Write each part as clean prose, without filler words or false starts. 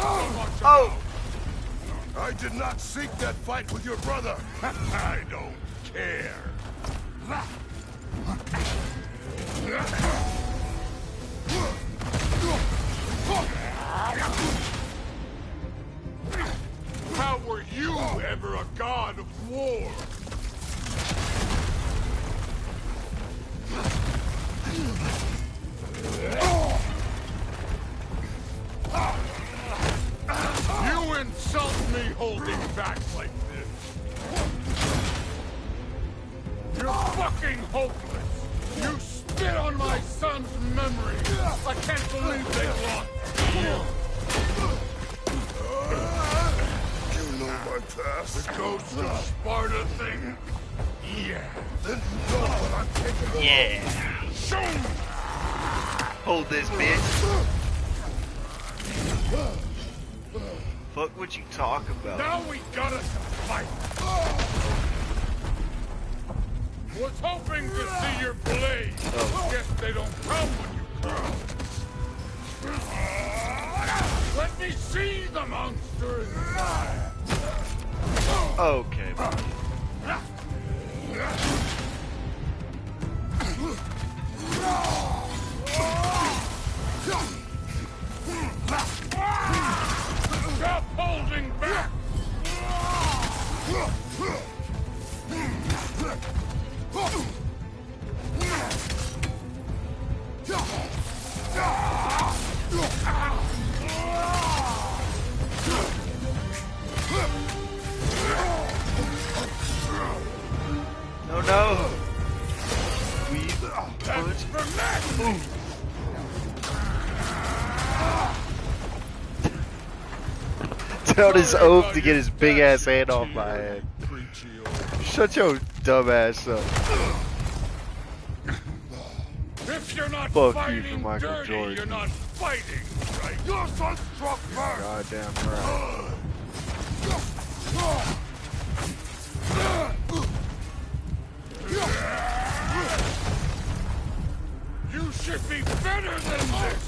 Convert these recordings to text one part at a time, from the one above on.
Oh! I did not seek that fight with your brother. I don't care. How were you ever a god of war? You insult me holding back like this. You're fucking hopeless. You spit on my son's memory. I can't believe they lost you. You know my past. The ghost of Sparta thing? Yeah. Then you know what I'm taking. Yeah. Show me. Hold this, bitch. Fuck what you talk about. Now we gotta fight. Was hoping to see your blade. Oh. Guess they don't come when you come. Let me see the monster inside. Okay, buddy. Stop holding back! No, no. That's for me! Tell his oath to get his big ass hand off my head. Shut your dumb ass up. If you're not Fuck you fighting for Michael dirty, Jordan. you're not fighting, right? Your son struck first! Goddamn right. You should be better than this!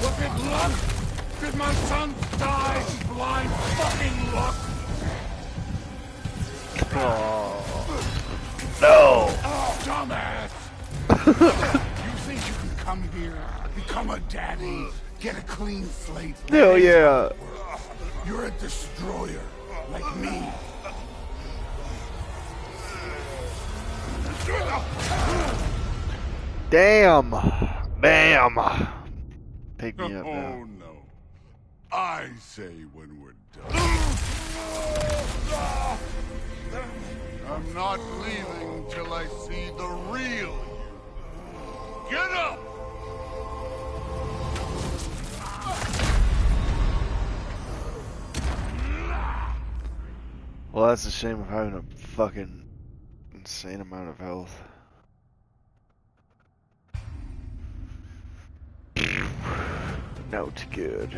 Was it luck? Did my son die? Blind fucking luck? Oh. No. Dumbass! You think you can come here, become a daddy, get a clean slate? Hell yeah. You're a destroyer, like me. Damn. Bam. Pick me up now. Oh no. I say when we're done. I'm not leaving till I see the real you. Get up! Well, that's a shame of having a fucking insane amount of health. Not good.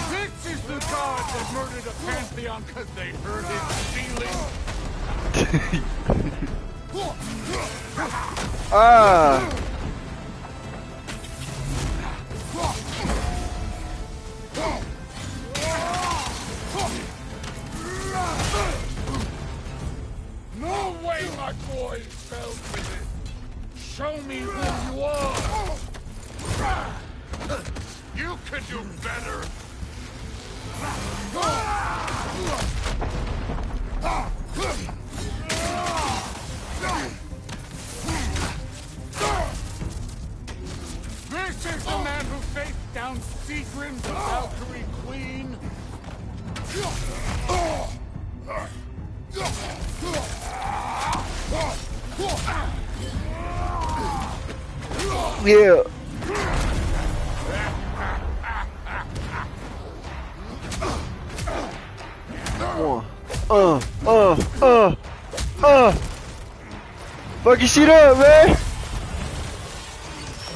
This is the god that murdered a pantheon because they heard his feelings. Ah! No way my boy fell for this. Show me who you are. You could do better. This is the man who faced down Seagrim, the Valkyrie Queen. Yeah. One. Fuck your shit up, man.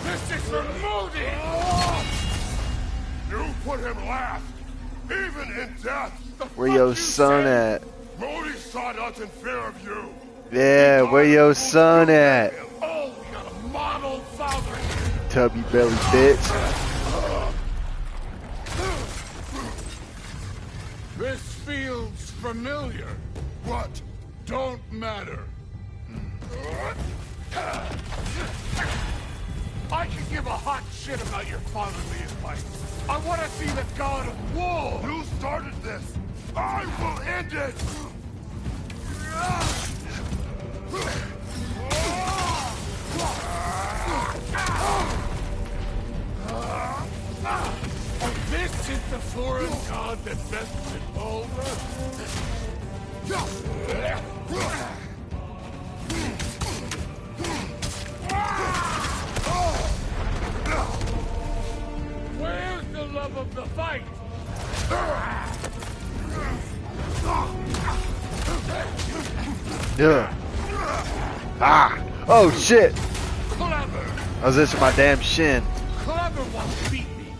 This is for Moody! You put him last, even in death. Where your son at? Moody sought out in fear of you. Yeah, where your son at? Oh, we got a model father here. Tubby belly bitch. This feels familiar. What? Don't matter. I can give a hot shit about your fatherly advice. I want to see the god of war. You started this. I will end it. And this is the foreign god that bested Boulder? Where's the love of the fight? Yeah. Ah. Oh shit. Clever. I was itching my damn shin. Clever wants to beat me.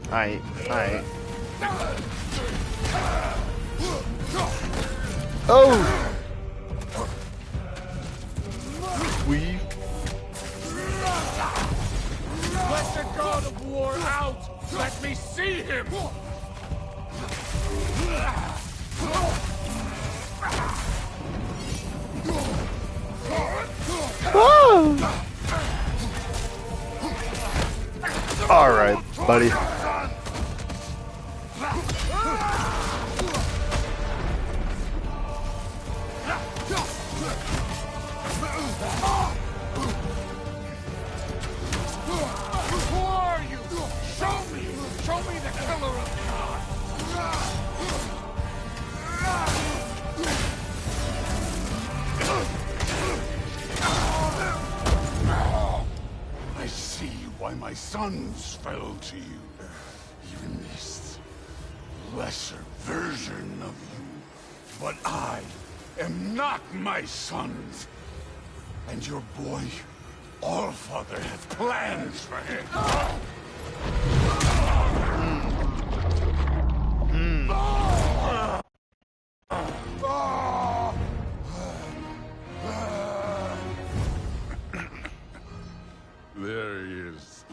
Alright, alright. Oh! Weave. Let the god of war out! Let me see him! Alright, buddy. Who are you? Show me! Show me the killer of God! I see why my sons fell to you. Even this lesser version of you. But I am not my sons. And your boy, Allfather, has plans for him. There he is.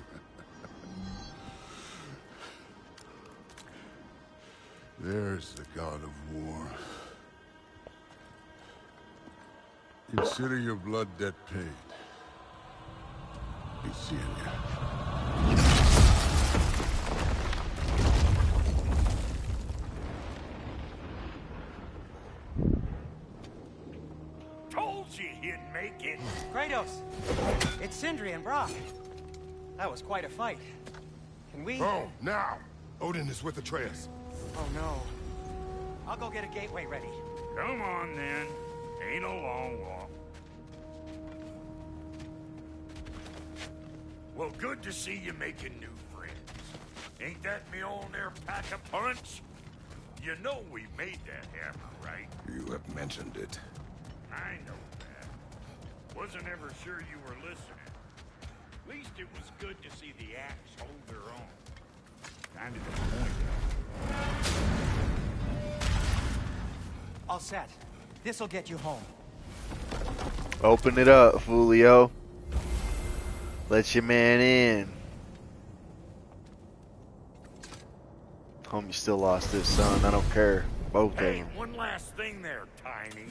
There's the god of war. Consider your blood debt paid. Be seeing you. Told you he'd make it. Kratos, it's Sindri and Brock. That was quite a fight. Can we... Oh, now! Odin is with Atreus. Oh no. I'll go get a gateway ready. Come on, then. Ain't a long walk. Well, good to see you making new friends. Ain't that me on there pack a punch? You know we made that hammer, right? You have mentioned it. I know that. Wasn't ever sure you were listening. At least it was good to see the axe hold their own. Kind of disappointing. All set. This'll get you home. Open it up, Foolio. Let your man in. Homie still lost his son. I don't care. Both of Hey, them. one last thing there, Tiny.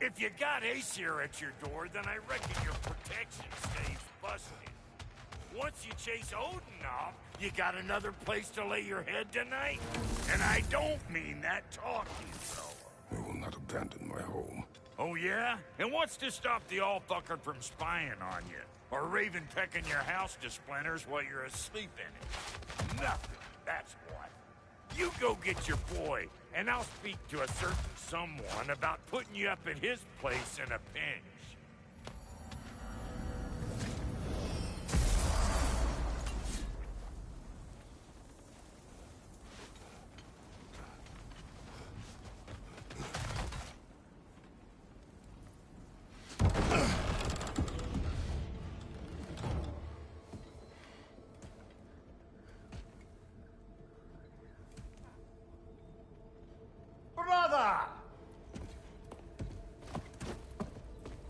If you got Aesir at your door, then I reckon your protection stays busted. Once you chase Odin off, you got another place to lay your head tonight? And I don't mean that talking, fella. I will not abandon my home. Oh, yeah? And what's to stop the all-fucker from spying on you? Or Raven pecking your house to splinters while you're asleep in it? Nothing, that's what. You go get your boy, and I'll speak to a certain someone about putting you up at his place in a pinch. Brother!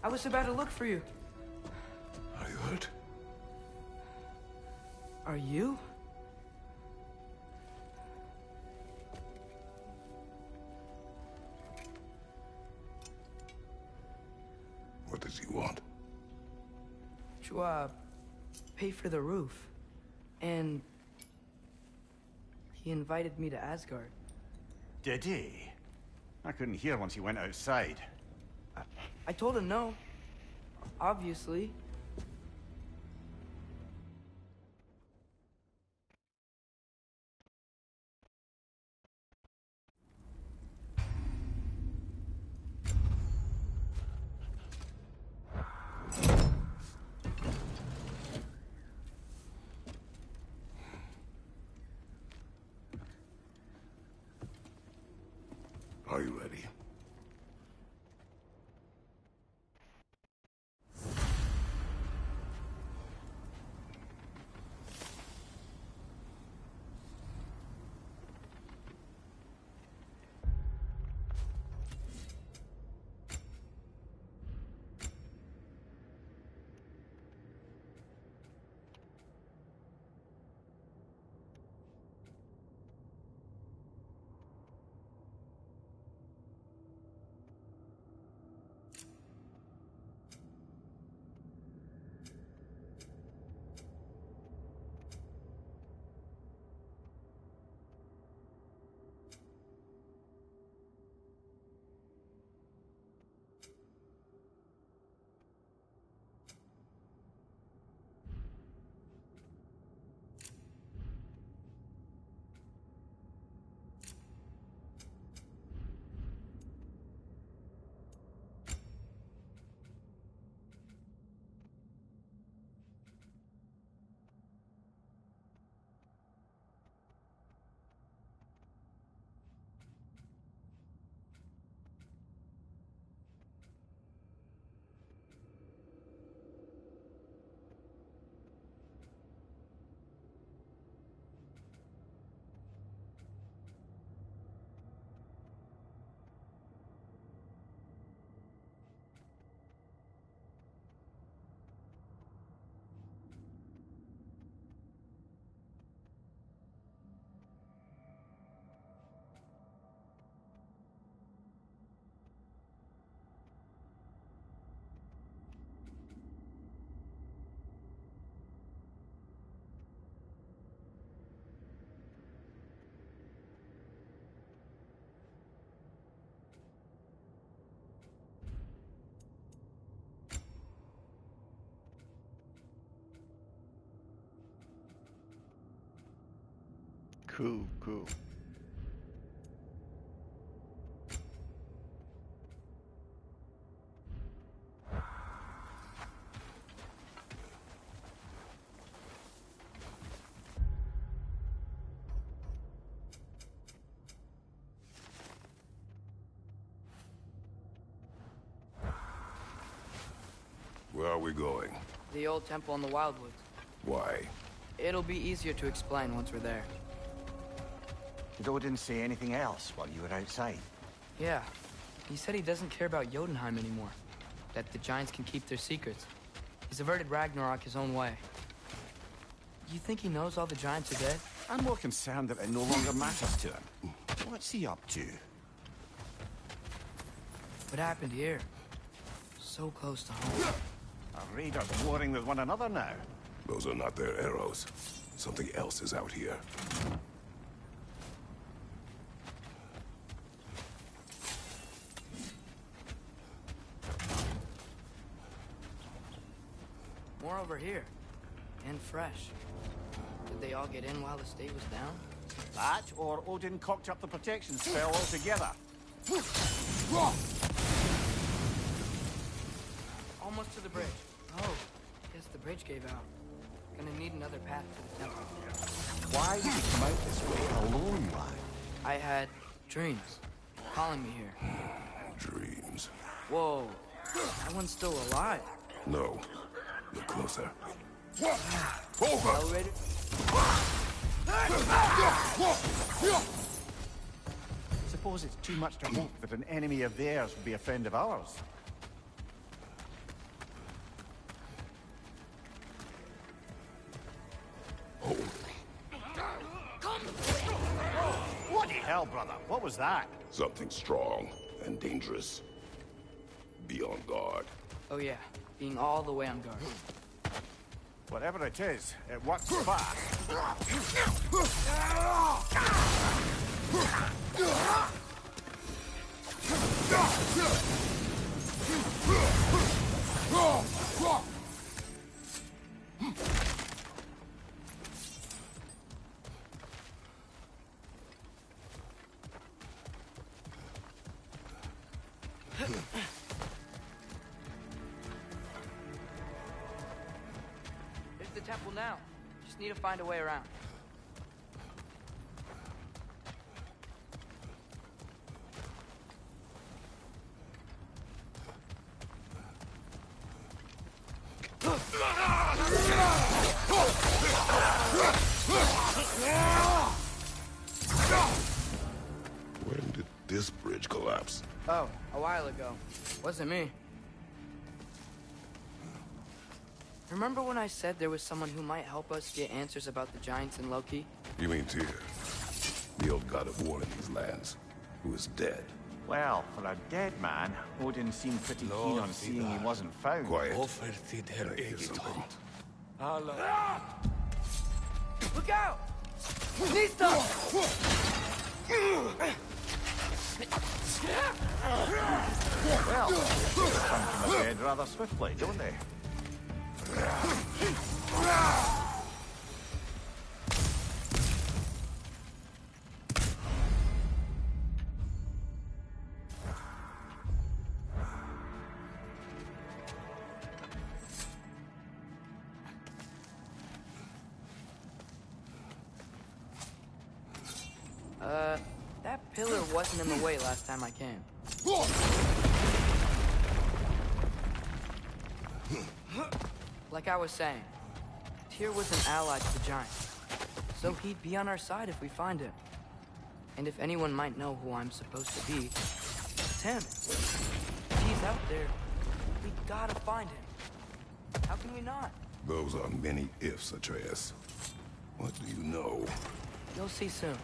I was about to look for you. Are you hurt? Are you? What does he want? To, pay for the roof. And he invited me to Asgard. Did he? I couldn't hear once he went outside. I told him no. Obviously. Are you ready? Cool, cool. Where are we going? The old temple in the Wildwoods. Why? It'll be easier to explain once we're there. Joe didn't say anything else while you were outside. Yeah. He said he doesn't care about Jotunheim anymore. That the Giants can keep their secrets. He's averted Ragnarok his own way. You think he knows all the Giants are dead? I'm more concerned that it no longer matters to him. What's he up to? What happened here? So close to home. Our raiders warring with one another now. Those are not their arrows. Something else is out here. More over here. And fresh. Did they all get in while the state was down? That, or Odin cocked up the protection spell altogether. Almost to the bridge. Oh, guess the bridge gave out. Gonna need another path to the temple. Why did you come out this way alone, lad? I had dreams calling me here. Dreams. Whoa, That one's still alive. No. Look closer. Elevator? Suppose it's too much to hope that an enemy of theirs will be a friend of ours. Oh, Bloody hell, brother. What was that? something strong and dangerous. Be on guard. Oh yeah, being all the way on guard. Whatever it is, it works fast. There's the temple now. Just need to find a way around. When did this bridge collapse? Oh, a while ago. Wasn't me. Remember when I said there was someone who might help us get answers about the giants in Loki? You mean Tyr? The old god of war in these lands, who is dead. Well, for a dead man, Odin seemed pretty keen on seeing he wasn't found. Quiet. Can I hear something? Look out! Nista! Well, they come from the dead rather swiftly, don't they? That pillar wasn't in the way last time I came. Like I was saying, Tyr was an ally to the giants, so he'd be on our side if we find him. And if anyone might know who I'm supposed to be, it's him. If he's out there, we gotta find him. How can we not? Those are many ifs, Atreus. What do you know? You'll see soon.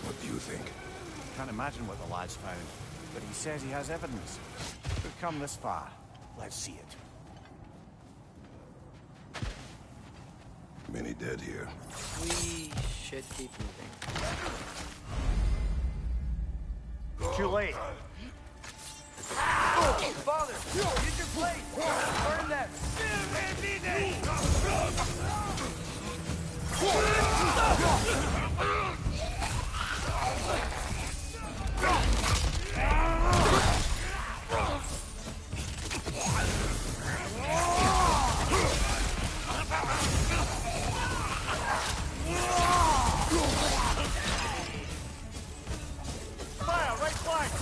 What do you think? Can't imagine what the lad's found, but he says he has evidence. We've come this far. Let's see it. Many dead here. We should keep moving. Too late. Father, use your blade! Burn them! Fire, right flank!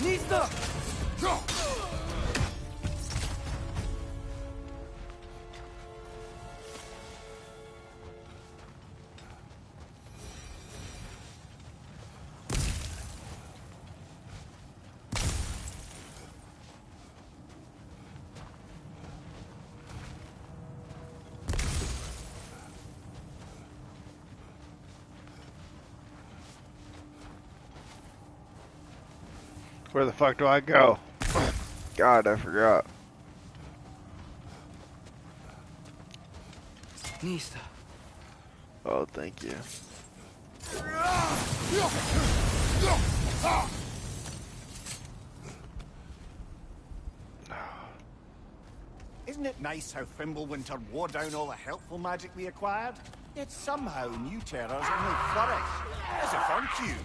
Nista! Where the fuck do I go? God, I forgot. Nista. Oh, thank you. Isn't it nice how Fimbulwinter wore down all the helpful magic we acquired? Yet somehow new terrors only flourish. As if on cue.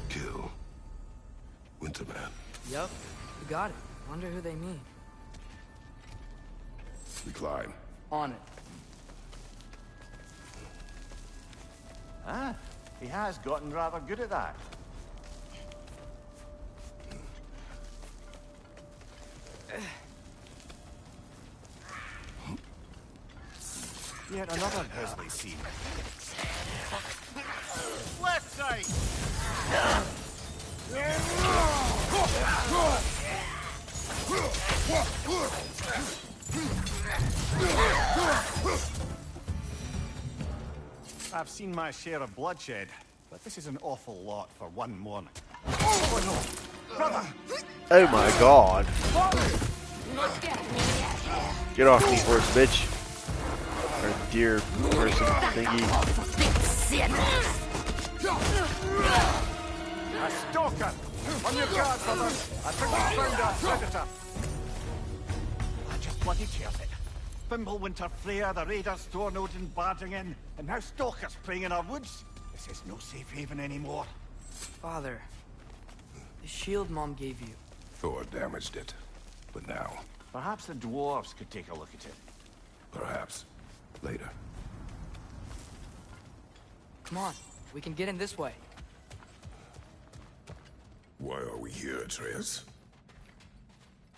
Kill. Winterman. Yup, you got it. Wonder who they mean. We climb. On it. Ah, he has gotten rather good at that. Yet another grisly scene. Left side! I've seen my share of bloodshed, but this is an awful lot for one morning. Oh no! Brother! Oh my god. Get off me, horse bitch. Or deer person thingy. A stalker! On your guard, brother! I think we found our predator! I just bloody chairs it. Fimbulwinter, Freya, the raiders, Stornode and barging in, and now stalkers preying in our woods. This is no safe haven anymore. Father, the shield Mom gave you. Thor damaged it. But now, Perhaps the dwarves could take a look at it. perhaps, later. Come on, we can get in this way. Why are we here, Atreus?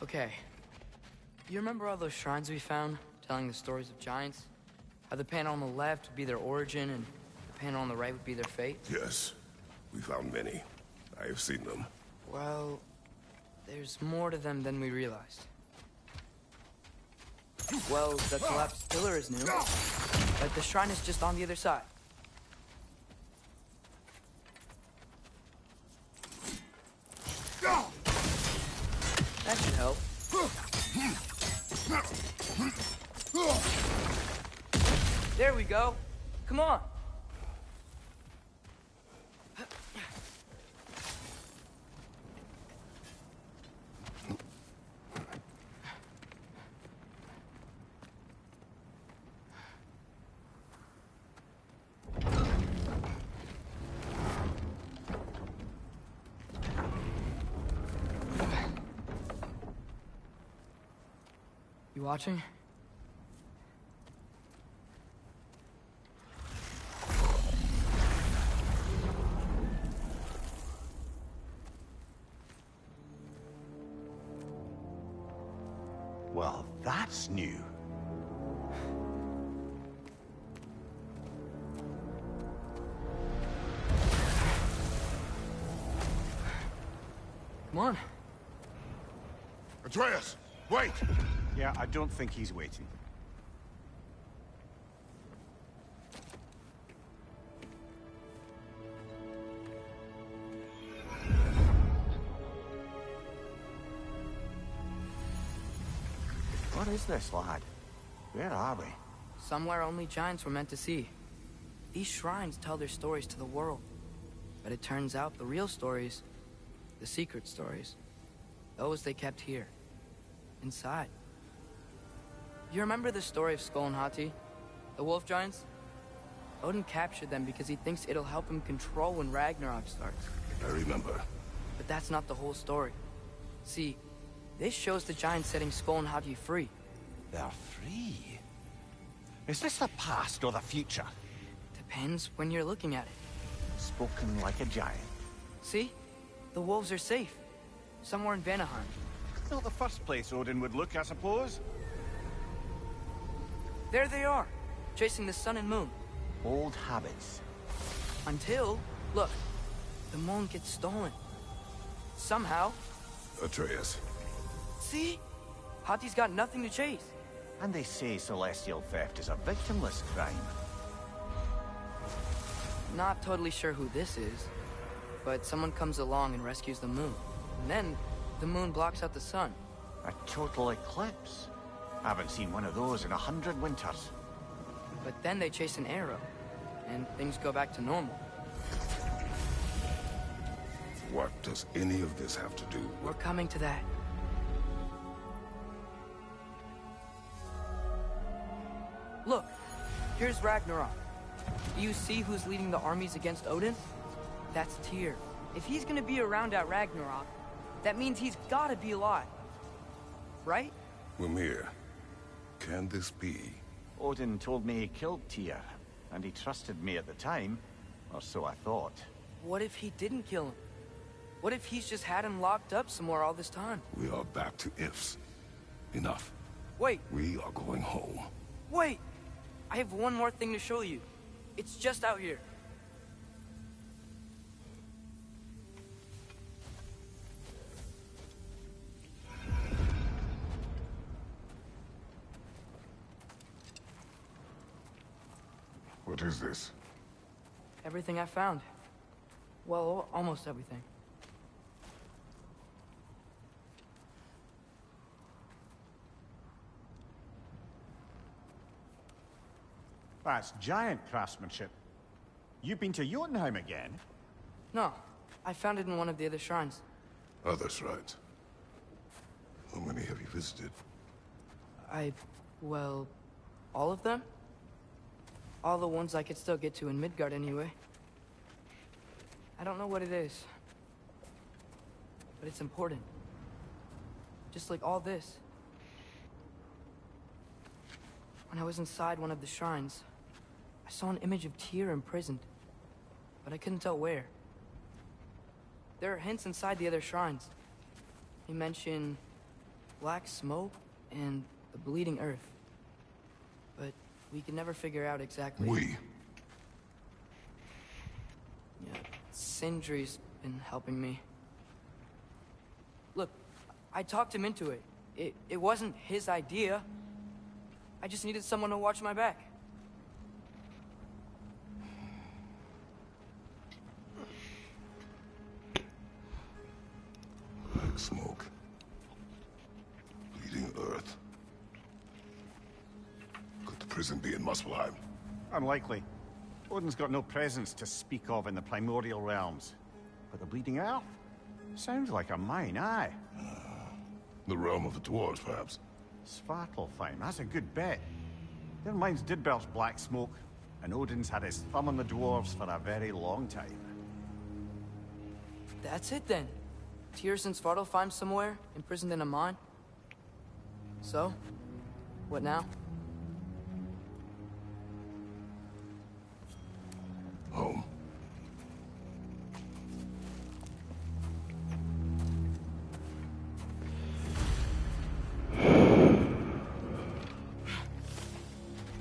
Okay. You remember all those shrines we found, telling the stories of giants? How the panel on the left would be their origin, and the panel on the right would be their fate? Yes. We found many. I have seen them. Well, there's more to them than we realized. Well, the collapsed pillar is new, but the shrine is just on the other side. That should help. There we go. Come on. You watching? Well, that's new. Come on. Atreus, wait! Yeah, I don't think he's waiting. What is this, lad? Where are we? Somewhere only giants were meant to see. These shrines tell their stories to the world. But it turns out the real stories, the secret stories, those they kept here, inside. You remember the story of Skull and Hati? The wolf giants? Odin captured them because he thinks it'll help him control when Ragnarok starts. I remember. But that's not the whole story. See, this shows the giants setting Skull and Hati free. They're free. Is this the past or the future? Depends when you're looking at it. Spoken like a giant. See? The wolves are safe. Somewhere in Vanaheim. Not the first place Odin would look, I suppose. There they are, chasing the sun and moon. Old habits. Until, look, the moon gets stolen. Somehow. Atreus. See? Hati's got nothing to chase. And they say celestial theft is a victimless crime. Not totally sure who this is, but someone comes along and rescues the moon. And then, the moon blocks out the sun. A total eclipse. Haven't seen one of those in 100 winters. But then they chase an arrow, and things go back to normal. What does any of this have to do We're with... coming to that. Look, here's Ragnarok. Do you see who's leading the armies against Odin? That's Tyr. If he's gonna be around at Ragnarok, that means he's gotta be alive. Right? Mimir, can this be? Odin told me he killed Tyr, and he trusted me at the time, or so I thought. What if he didn't kill him? What if he's just had him locked up somewhere all this time? We are back to ifs. Enough. Wait, We are going home. wait! I have one more thing to show you. It's just out here. What is this? Everything I found. Well, almost everything. That's giant craftsmanship. You've been to Jotunheim again? No, I found it in one of the other shrines. Other shrines. How many have you visited? Well, all of them? All the ones I could still get to in Midgard anyway. I don't know what it is. But it's important. Just like all this. When I was inside one of the shrines, I saw an image of Tyr imprisoned. But I couldn't tell where. There are hints inside the other shrines. They mention black smoke and the bleeding earth. But we can never figure out exactly. We? Yeah, Sindri's been helping me. Look, I talked him into it. It wasn't his idea. I just needed someone to watch my back. Black smoke. Bleeding earth. Could the prison be in Muspelheim? Unlikely. Odin's got no presence to speak of in the primordial realms. But the Bleeding Earth? Sounds like a mine, aye. The realm of the dwarves, perhaps? Svartalfheim, that's a good bet. Their mines did belch black smoke, and Odin's had his thumb on the dwarves for a very long time. That's it then. Tyr's in Svartalfheim somewhere, imprisoned in a mine. So, what now? Home.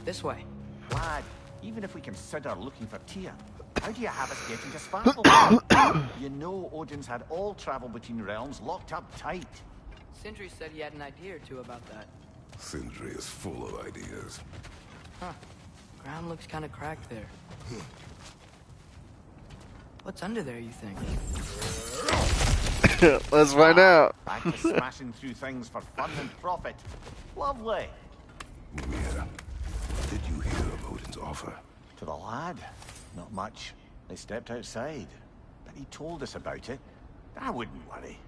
This way. Lad, even if we consider looking for Tyr, how do you have us getting to Svartalfheim? You know Odin's had all travel between realms locked up tight. Sindri said he had an idea or two about that. Sindri is full of ideas. Huh. Ground looks kind of cracked there. What's under there, you think? Let's find out. Back to smashing through things for fun and profit. Lovely. Mimir, did you hear of Odin's offer? To the lad? Not much. They stepped outside. But he told us about it. I wouldn't worry.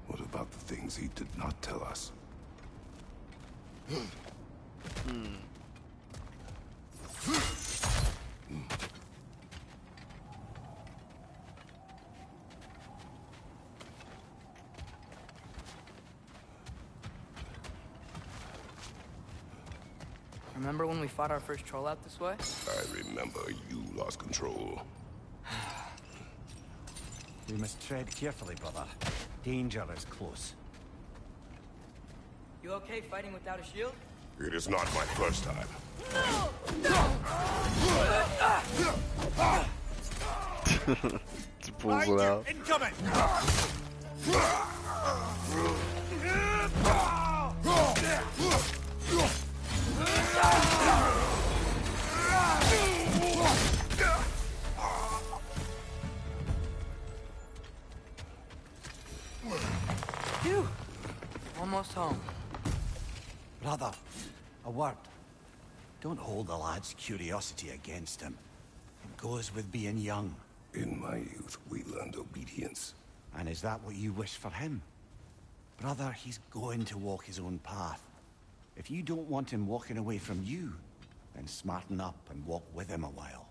What about the things he did not tell us? Remember when we fought our first troll out this way? I remember you lost control. We must tread carefully, brother. Danger is close. You okay fighting without a shield? It is not my first time. Just pulls it out. Incoming! Phew! Almost home. Brother, a word. Don't hold the lad's curiosity against him. It goes with being young. In my youth, we learned obedience. And is that what you wish for him? Brother, he's going to walk his own path. If you don't want him walking away from you, then smarten up and walk with him a while.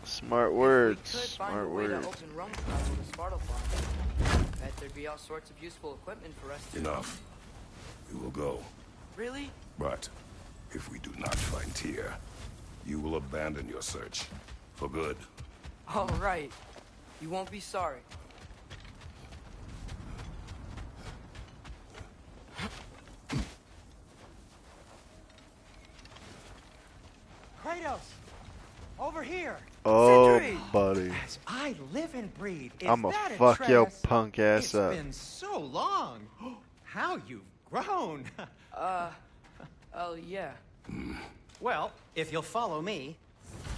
Smart words. If we could find Smart a way to words. open Rome travel to Sparta Farm, bet there'd be all sorts of useful equipment for us to... Enough. We will go. Really? But if we do not find Tyr, you will abandon your search. For good. All right. You won't be sorry. Kratos! Over here! Oh, Sindri! buddy. As I live and breathe, is I'ma that fuck your Atreus? punk ass It's up. been so long. How you've grown. Oh, yeah. Well, if you'll follow me,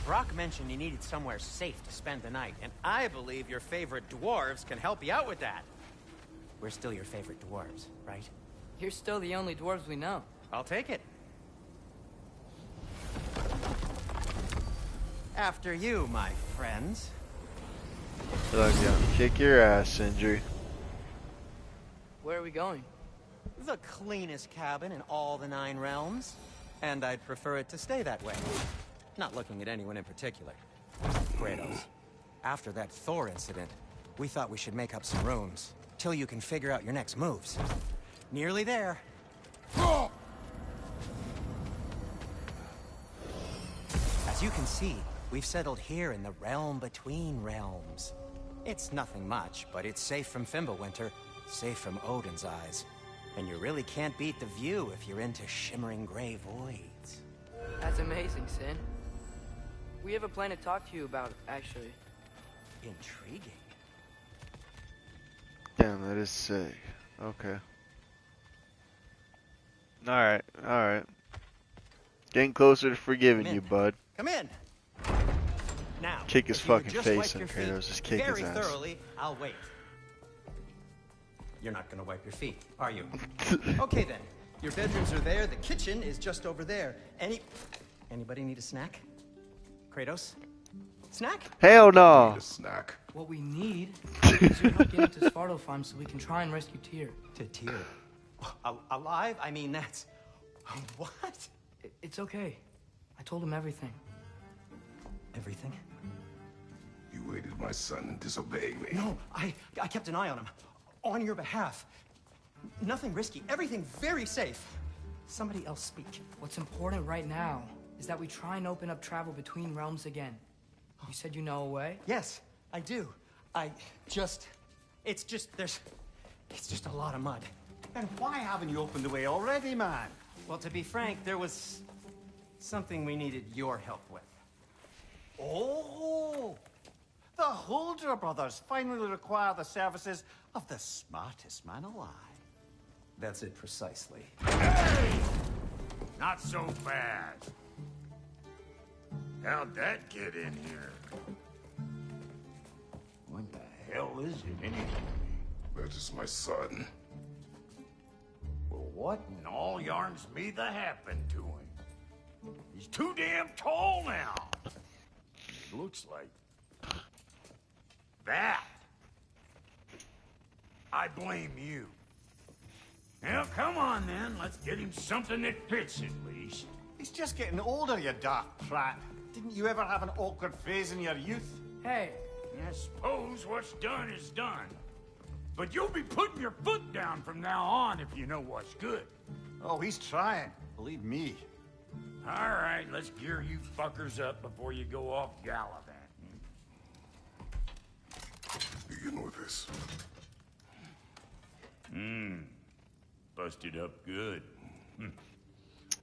Brock mentioned you needed somewhere safe to spend the night, and I believe your favorite dwarves can help you out with that. We're still your favorite dwarves, right? You're still the only dwarves we know. I'll take it. After you, my friends. Look, young, kick your ass, Sindri. Where are we going? The cleanest cabin in all the 9 realms. And I'd prefer it to stay that way. Not looking at anyone in particular. Kratos. After that Thor incident, we thought we should make up some rooms. Till you can figure out your next moves. Nearly there. As you can see, we've settled here in the realm between realms. It's nothing much, but it's safe from Fimbulwinter, safe from Odin's eyes. And you really can't beat the view if you're into shimmering gray voids. That's amazing, Sin. We have a plan to talk to you about, actually. Intriguing. Damn, that is sick. Okay. Alright, alright. Getting closer to forgiving Come in. you, bud. Come in. Now, Kick his if you would fucking just face wipe in, your feet Kratos. Just kick his very ass. thoroughly, I'll wait. You're not gonna wipe your feet, are you? Okay then. Your bedrooms are there. The kitchen is just over there. Anybody need a snack? Kratos? Snack? Hell no! Need a snack. What we need is your help getting to Sparta Farm so we can try and rescue Tyr. To Tyr. Alive? I mean, that's... What? It's okay. I told him everything. Everything? You aided my son in disobeying me. No, I kept an eye on him. On your behalf. Nothing risky. Everything very safe. Somebody else speak. What's important right now is that we try and open up travel between realms again. You said you know a way? Yes, I do. It's just a lot of mud. Then why haven't you opened the way already, man? Well, to be frank, there was something we needed your help with. Oh! The Holder brothers finally require the services of the smartest man alive. That's it precisely. Not so fast. How'd that get in here? What the hell is it anyway? That is my son. Well, what in all yarns me that happened to him? He's too damn tall now. Looks like that. I blame you. Well, come on then. Let's get him something that fits at least. He's just getting older, you dark prat. Didn't you ever have an awkward phase in your youth? Hey, I suppose what's done is done. But you'll be putting your foot down from now on if you know what's good. Oh, he's trying. Believe me. All right, let's gear you fuckers up before you go off gallivanting. Begin with this. Busted up good.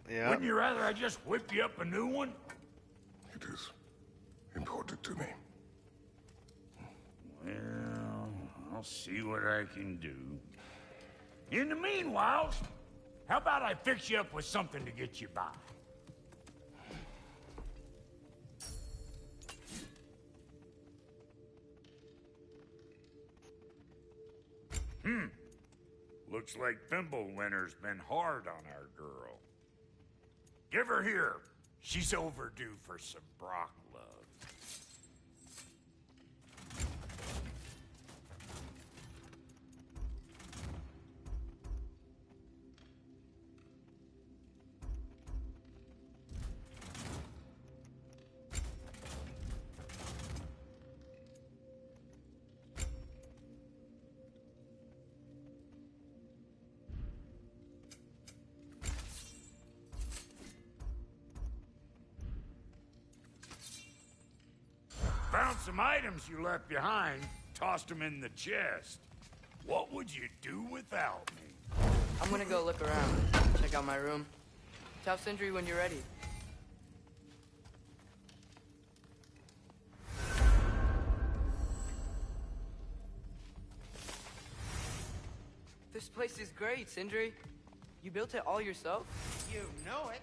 Yeah. Wouldn't you rather I just whip you up a new one? It is important to me. Well, I'll see what I can do. In the meanwhile, how about I fix you up with something to get you by? Looks like Fimbulwinter's been hard on our girl. Give her here. She's overdue for some Brock love. some items you left behind. Tossed them in the chest. What would you do without me? I'm gonna go look around. Check out my room. Tell Sindri when you're ready. This place is great, Sindri. You built it all yourself? You know it.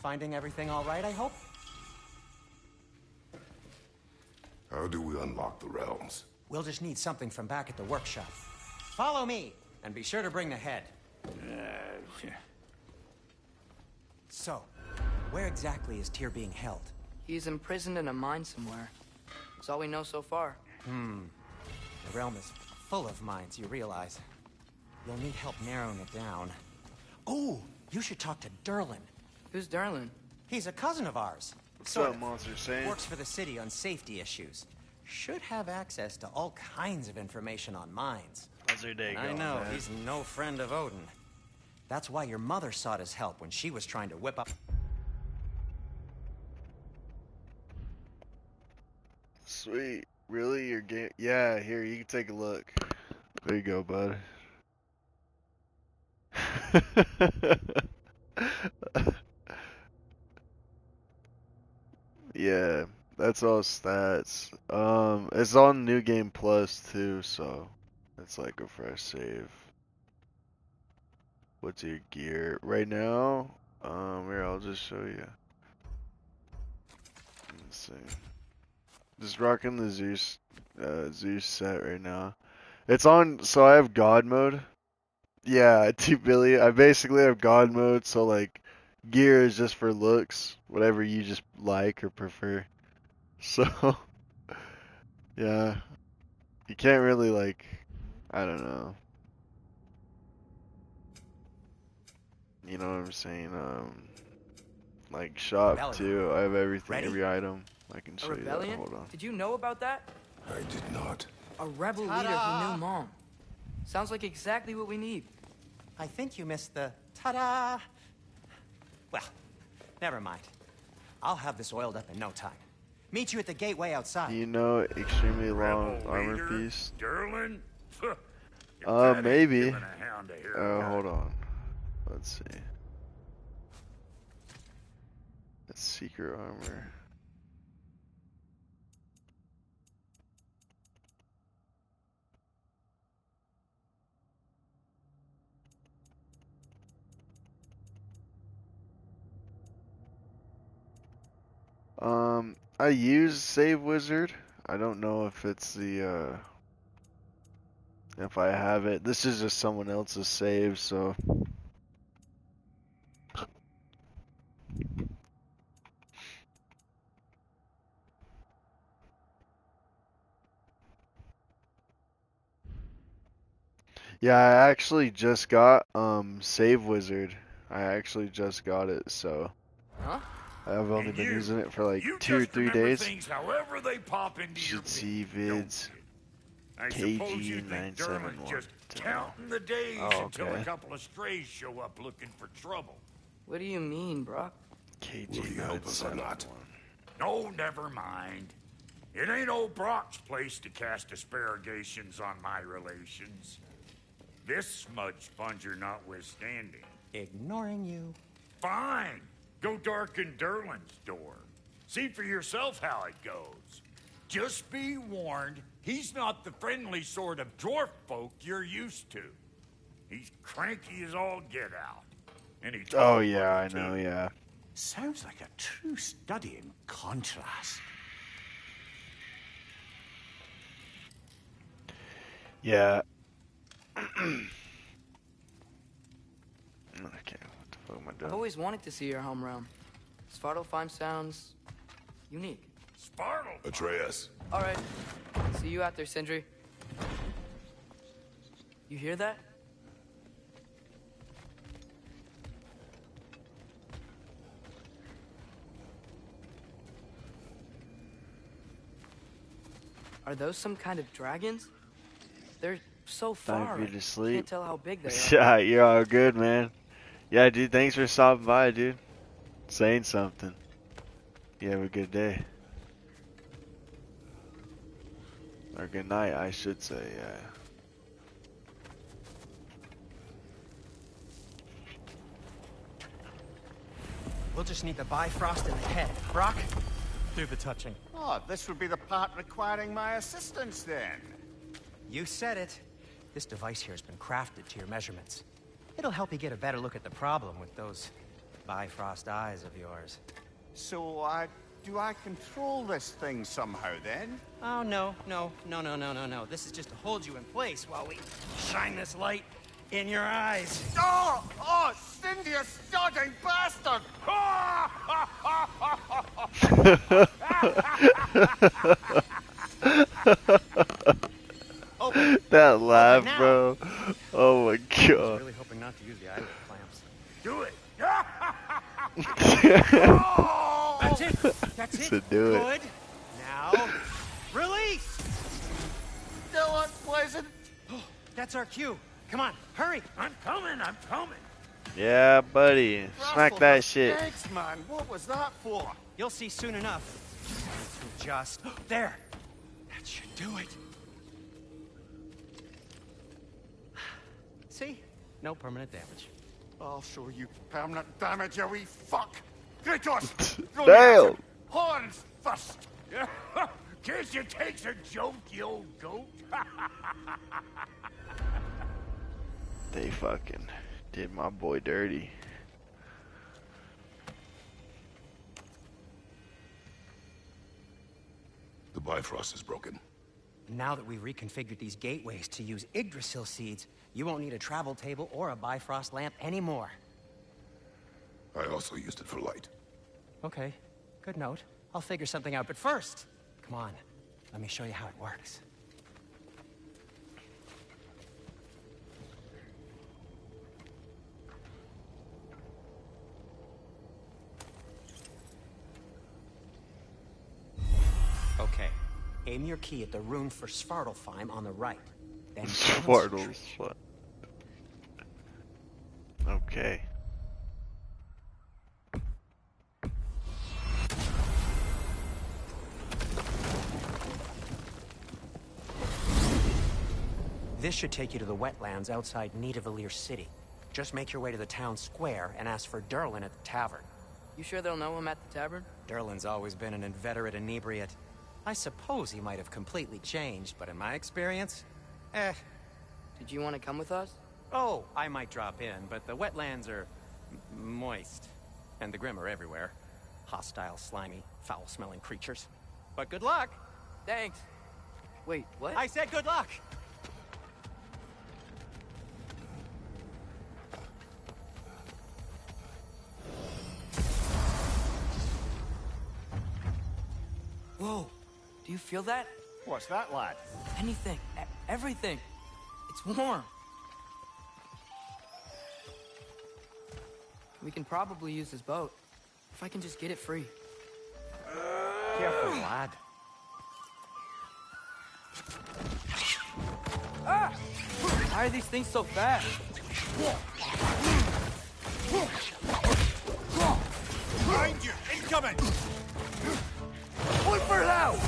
Finding everything all right, I hope? How do we unlock the realms? We'll just need something from back at the workshop. Follow me, and be sure to bring the head. So, where exactly is Tyr being held? He's imprisoned in a mine somewhere. That's all we know so far. The realm is full of mines, you realize. You'll need help narrowing it down. Oh, you should talk to Derlin. Who's Derlin? He's a cousin of ours. What's Sort up, of. Monster Saint? Works for the city on safety issues. Should have access to all kinds of information on mines. How's your day I going, know, man? he's no friend of Odin. That's why your mother sought his help when she was trying to whip up... Sweet. Really? Your game? Yeah, here, you can take a look. There you go, bud. Yeah, that's all stats. It's on New Game Plus too, so it's like a fresh save. What's your gear right now? Here, I'll just show you. Let's see. Just rocking the Zeus set right now. It's on, so I have God mode. Yeah, 2 billion. I basically have God mode, so like gear is just for looks, whatever you just like or prefer. So, yeah, you can't really like, I don't know. You know what I'm saying? Like shop Rebellion. too. I have everything, Ready? every item. I can A show you that. rebellion? Hold on. Did you know about that? I did not. A rebel leader who knew Mom. Sounds like exactly what we need. I think you missed the ta-da! Well, never mind. I'll have this oiled up in no time. Meet you at the gateway Do outside. you know extremely long Rebel armor leader, piece? Derlin? If that ain't Maybe. giving a hound a haircut. Hold on. Let's see. That's secret armor. I use Save Wizard. I don't know if it's the, if I have it. This is just someone else's save, so. Yeah, I actually just got, Save Wizard. I actually just got it, so. Huh? I've only And been you- using it for like you 2 or just 3 remember days. things however they pop into your Should see feed, don't vids. you? I suppose you think Derlin's KG971. just counting the days Oh, until okay. a couple of strays show up looking for trouble. What do you mean, Brock? Will you help us or not? No, never mind. It ain't old Brock's place to cast asparagations on my relations. This smudge sponger notwithstanding. Ignoring you. Fine. Go darken Derlin's door. See for yourself how it goes. Just be warned, he's not the friendly sort of dwarf folk you're used to. He's cranky as all get out. And he Oh talks yeah, I funny, know, too. yeah. Sounds like a true study in contrast. Yeah. Okay, what the fuck am I I've doing? always wanted to see your home realm. Svartalfheim sounds unique. Spartle. Atreus. All right. See you out there, Sindri. You hear that? Are those some kind of dragons? They're so Time far. for you to I sleep. can't tell how big they are. Yeah, you're all good, man. Yeah, dude, thanks for stopping by, dude. Saying something. You have a good day. Or good night, I should say, yeah. We'll just need the Bifrost in the head. Brock, do the touching. Oh, this would be the part requiring my assistance then. You said it. This device here has been crafted to your measurements. It'll help you get a better look at the problem with those Bifrost eyes of yours. So, do I control this thing somehow then? Oh, no. This is just to hold you in place while we shine this light in your eyes. Oh! Oh, Cindy, you sodding bastard! That laugh, now. bro. Oh my I was god. really hoping not to use the eyelid clamps. Do it. That's it. That's it. So do it. Good. Now, release. Still unpleasant. That's our cue. Come on, hurry. I'm coming. Yeah, buddy. Smack Russell, that shit. Thanks, man. What was that for? You'll see soon enough. Just there. That should do it. See? No permanent damage. I'll show you permanent damage, you wee fuck. Kratos! throw me Damn. at you. Horns first. Case you takes a joke, you old goat. They fucking did my boy dirty. The Bifrost is broken. Now that we've reconfigured these gateways to use Yggdrasil seeds, you won't need a travel table or a Bifrost lamp anymore. I also used it for light. Okay, good note. I'll figure something out, but first, come on, let me show you how it works. Okay, aim your key at the rune for Svartalfheim on the right. Then Spartles. What? Okay. This should take you to the wetlands outside Nidavellir City. Just make your way to the town square and ask for Derlin at the tavern. You sure they'll know him at the tavern? Derlin's always been an inveterate inebriate. I suppose he might have completely changed, but in my experience, Did you want to come with us? Oh, I might drop in, but the wetlands are moist. And the Grim are everywhere. Hostile, slimy, foul-smelling creatures. But good luck! Thanks. Wait, what? I said good luck! Whoa. Do you feel that? What's that, lad? Anything. Everything. It's warm. We can probably use this boat. If I can just get it free. Careful, lad. Ah! Why are these things so fast? Behind you! Incoming! Look for it out!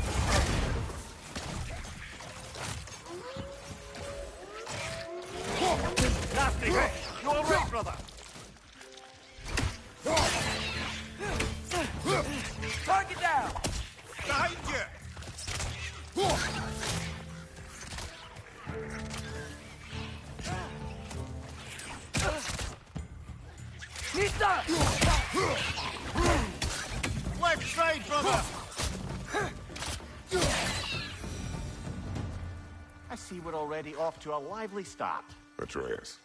Nasty! You all right, brother? Target down! Behind you! Nista! Left side, brother! I see we're already off to a lively start. Atreus,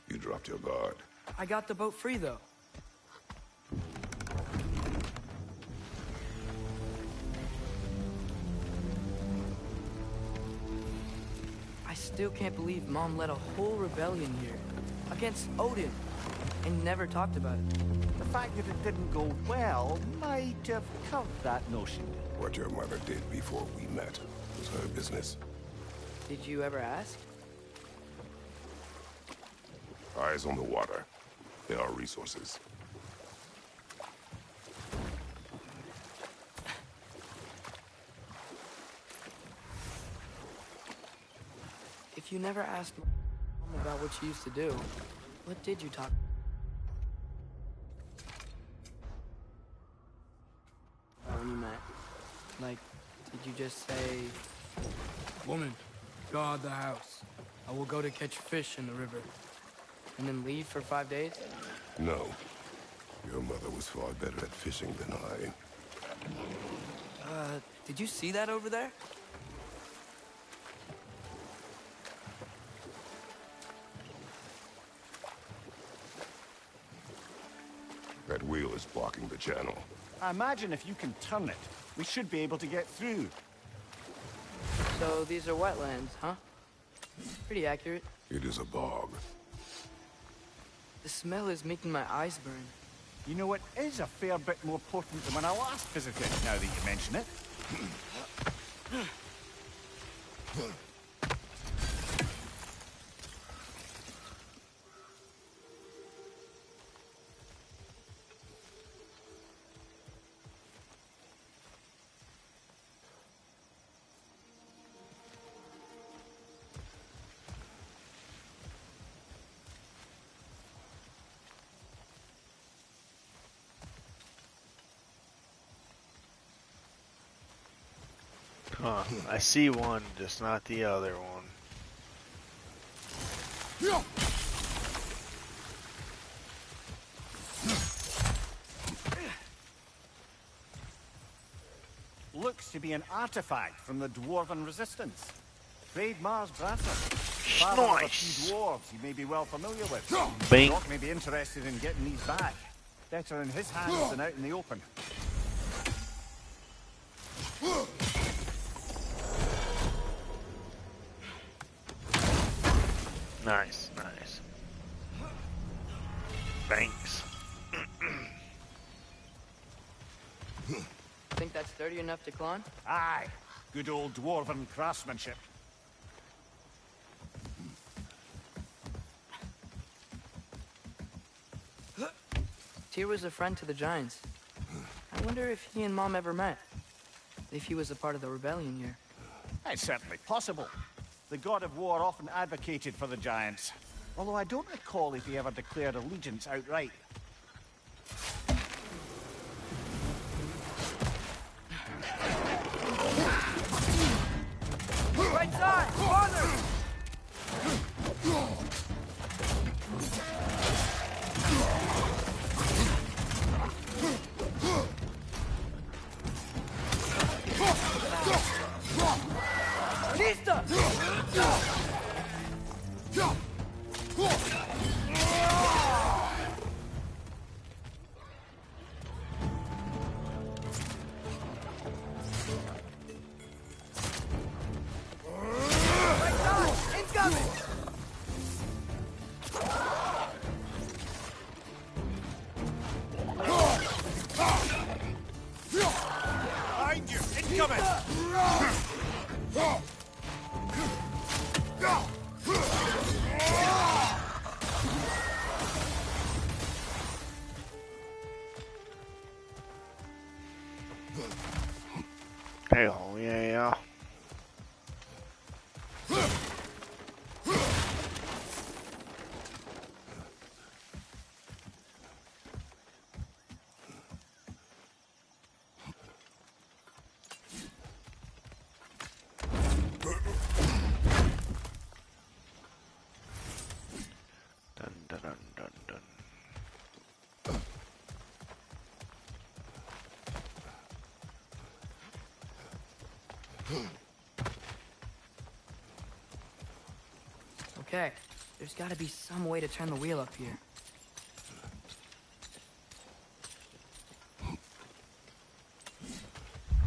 you dropped your guard. I got the boat free, though. I still can't believe Mom led a whole rebellion here. Against Odin. And never talked about it. The fact that it didn't go well might have covered that notion. What your mother did before we met was her business. Did you ever ask? Eyes on the water. There are resources. if you never asked Mom about what she used to do, what did you talk about when you met? Like, did you just say, "Woman, guard the house. I will go to catch fish in the river," and then leave for 5 days? No. Your mother was far better at fishing than I. Did you see that over there? That wheel is blocking the channel. I imagine if you can turn it, we should be able to get through. So these are wetlands, huh? Pretty accurate. It is a bog. The smell is making my eyes burn. You know, it is a fair bit more potent than when I last visited, now that you mention it. Huh. I see one, just not the other one. Looks to be an artifact from the Dwarven Resistance. Trade Mars Brasser. Father of a Nice. few dwarves you may be well familiar with. Bing. Doc may be interested in getting these back. Better in his hands than out in the open. Nice, nice. Thanks. Think that's sturdy enough to climb? Aye. Good old Dwarven craftsmanship. Tyr was a friend to the Giants. I wonder if he and Mom ever met. If he was a part of the rebellion here. It's certainly possible. The god of war often advocated for the Giants. Although I don't recall if he ever declared allegiance outright. Right side! Farther! Lista! Right side! Incoming! Behind you! Incoming! Hell yeah. Dun dun dun dun dun. Okay, there's gotta be some way to turn the wheel up here.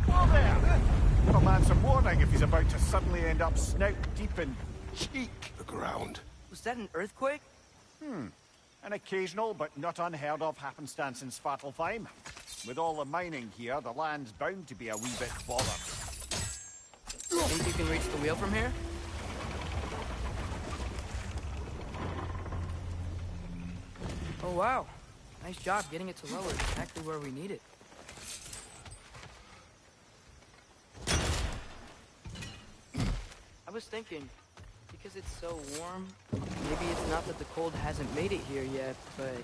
Whoa there! Give a man some warning if he's about to suddenly end up snout deep in cheek. The ground. Was that an earthquake? An occasional but not unheard of happenstance in Svartalfheim. With all the mining here, the land's bound to be a wee bit bothered. Think you can reach the wheel from here? Oh wow. Nice job getting it to lower exactly where we need it. I was thinking, you because it's so warm. Maybe it's not that the cold hasn't made it here yet, but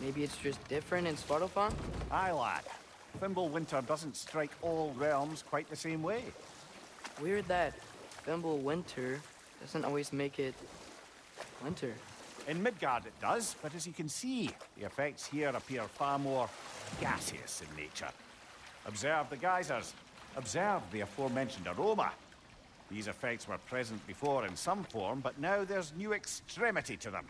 maybe it's just different in Svartalfheim? Aye, lad. Winter doesn't strike all realms quite the same way. Weird that Winter doesn't always make it winter. In Midgard it does, but as you can see, the effects here appear far more gaseous in nature. Observe the geysers. Observe the aforementioned aroma. These effects were present before in some form, but now there's new extremity to them.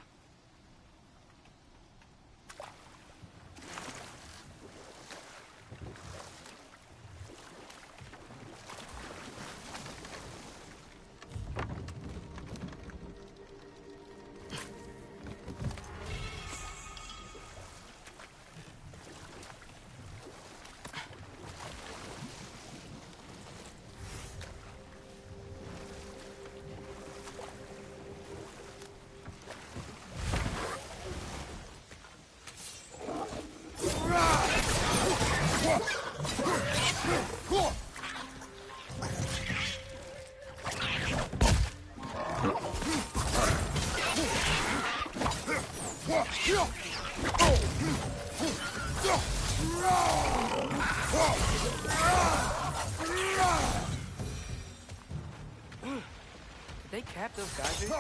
Did they cap those geysers?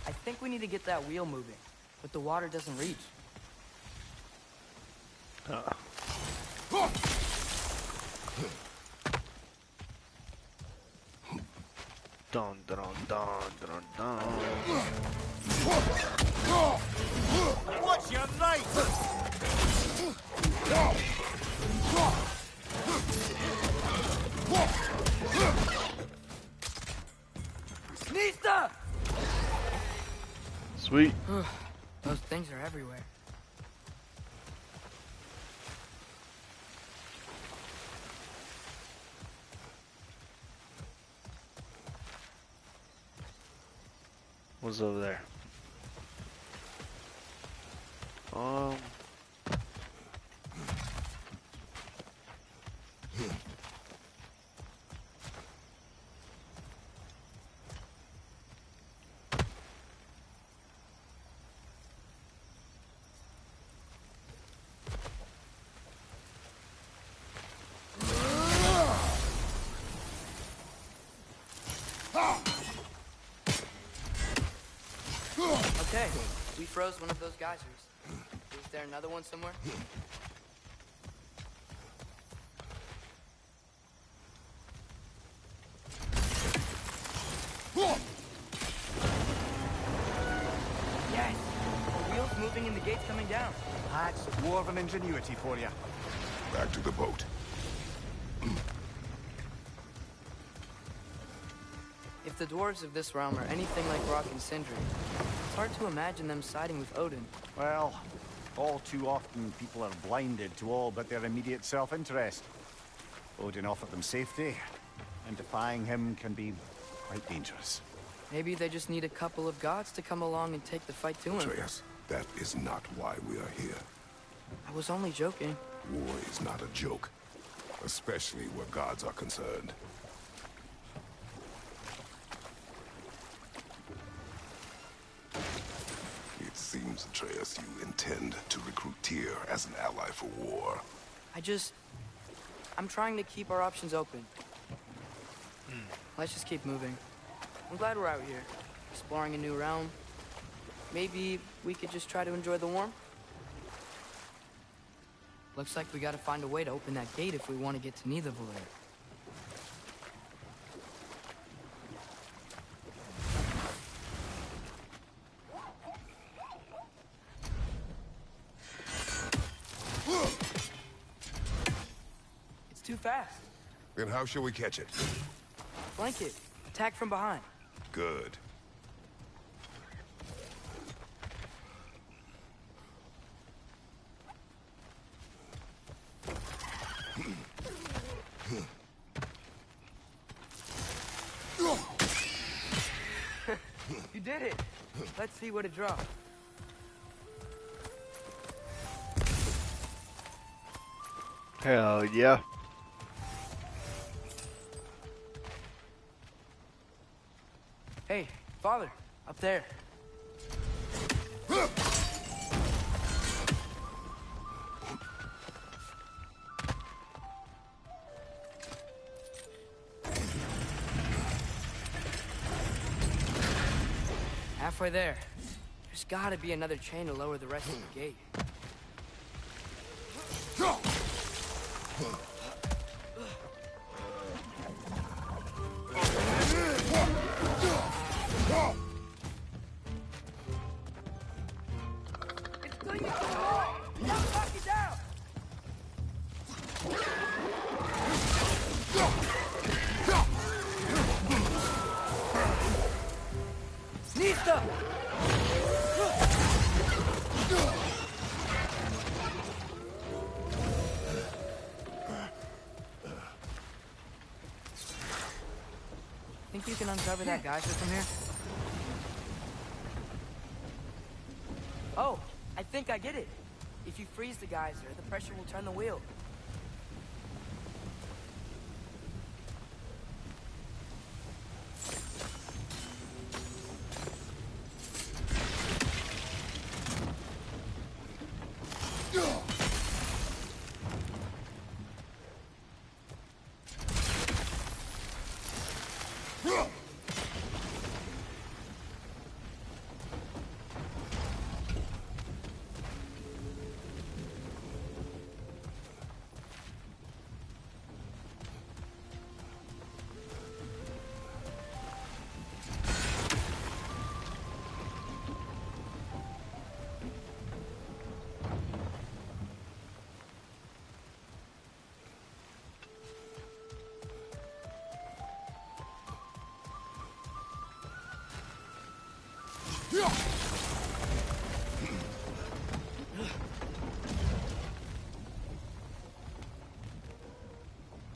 I think we need to get that wheel moving, but the water doesn't reach. Dun dun dun dun dun. What's your knife? Nista! Sweet. Those things are everywhere. What's over there? Okay, we froze one of those geysers. Is there another one somewhere? Yes! The wheel's moving and the gate's coming down. That's dwarven ingenuity for you. Back to the boat. If the dwarves of this realm are anything like Rock and Sindri, it's hard to imagine them siding with Odin. Well, all too often people are blinded to all but their immediate self-interest. Odin offered them safety, and defying him can be quite dangerous. Maybe they just need a couple of gods to come along and take the fight to him. Atreus, that is not why we are here. I was only joking. War is not a joke, especially where gods are concerned. It seems, Atreus, you intend to recruit Tyr as an ally for war. I'm trying to keep our options open. Let's just keep moving. I'm glad we're out here, exploring a new realm. Maybe we could just try to enjoy the warmth? Looks like we gotta find a way to open that gate if we want to get to Nidavellir. It's too fast. Then how shall we catch it? Flank it. Attack from behind. Good. You did it. Let's see what it drops. Hell yeah. Father, up there. Halfway there. There's gotta be another chain to lower the rest of the gate. It's clinging to the wall! Don't knock it down! Sneezed up! Think you can uncover that geyser from here? Oh, I think I get it. If you freeze the geyser, the pressure will turn the wheel.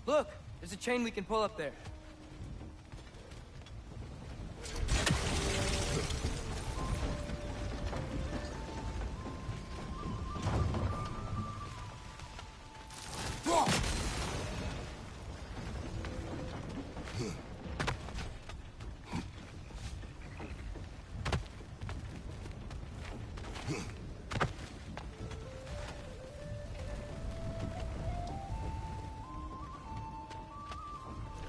Look, there's a chain we can pull up there.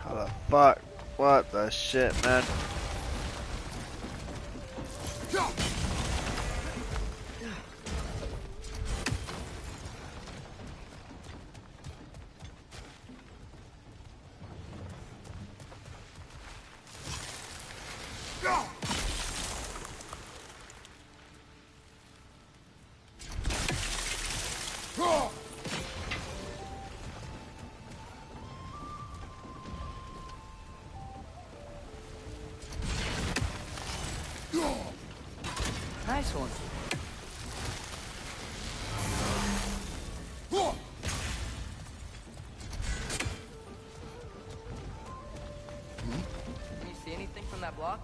How the fuck? What the shit, man? Nice one. Can you see anything from that block?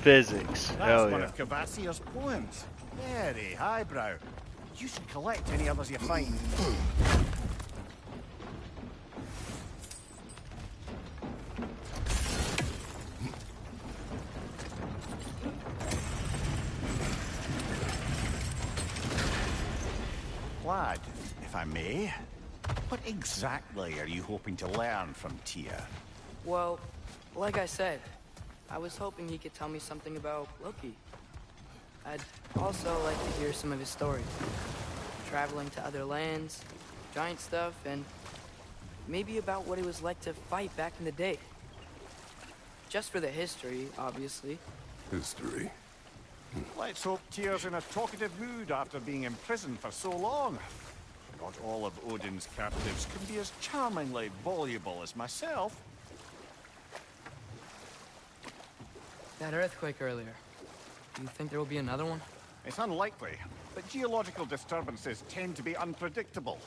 Physics. That's Hell one yeah. of Cavassia's poems. Very highbrow. You should collect any others you find. Lad, if I may, what exactly are you hoping to learn from Tyr? Well, like I said, I was hoping he could tell me something about Loki. I'd also like to hear some of his stories. Traveling to other lands, giant stuff, and maybe about what it was like to fight back in the day. Just for the history, obviously. History. Let's hope Tyr's in a talkative mood after being imprisoned for so long. Not all of Odin's captives can be as charmingly voluble as myself. That earthquake earlier. Do you think there will be another one? It's unlikely, but geological disturbances tend to be unpredictable.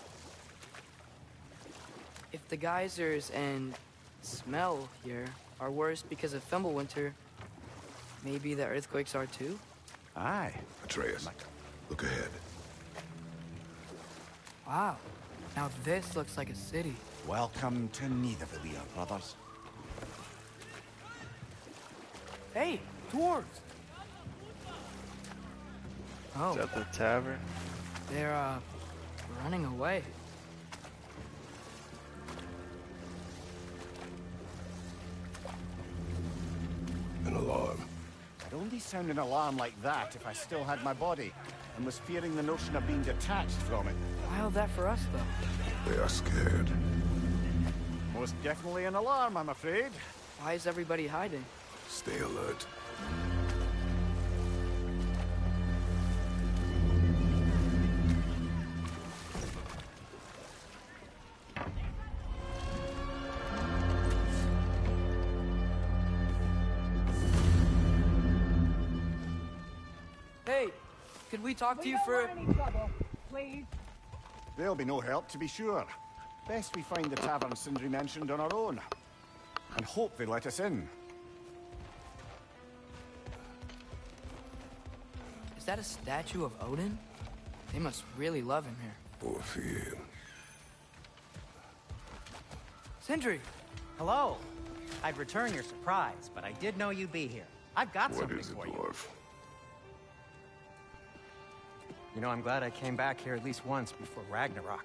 If the geysers and smell here are worse because of Fimbulwinter, maybe the earthquakes are too? Aye. Atreus, look ahead. Wow. Now this looks like a city. Welcome to Nidavellir, brothers. Hey, dwarves! Oh, Is that the tavern? they're, running away. An alarm. I'd only sound an alarm like that if I still had my body, and was fearing the notion of being detached from it. Wild that for us, though. They are scared. Most definitely an alarm, I'm afraid. Why is everybody hiding? Stay alert. Hey, could we talk to you for... Please. There'll be no help, to be sure. Best we find the tavern Sindri mentioned on our own. And hope they let us in. Is that a statue of Odin? They must really love him here. Or fear. Sindri! Hello. I'd return your surprise, but I did know you'd be here. I've got What something is it, for you. dwarf? You know, I'm glad I came back here at least once before Ragnarok.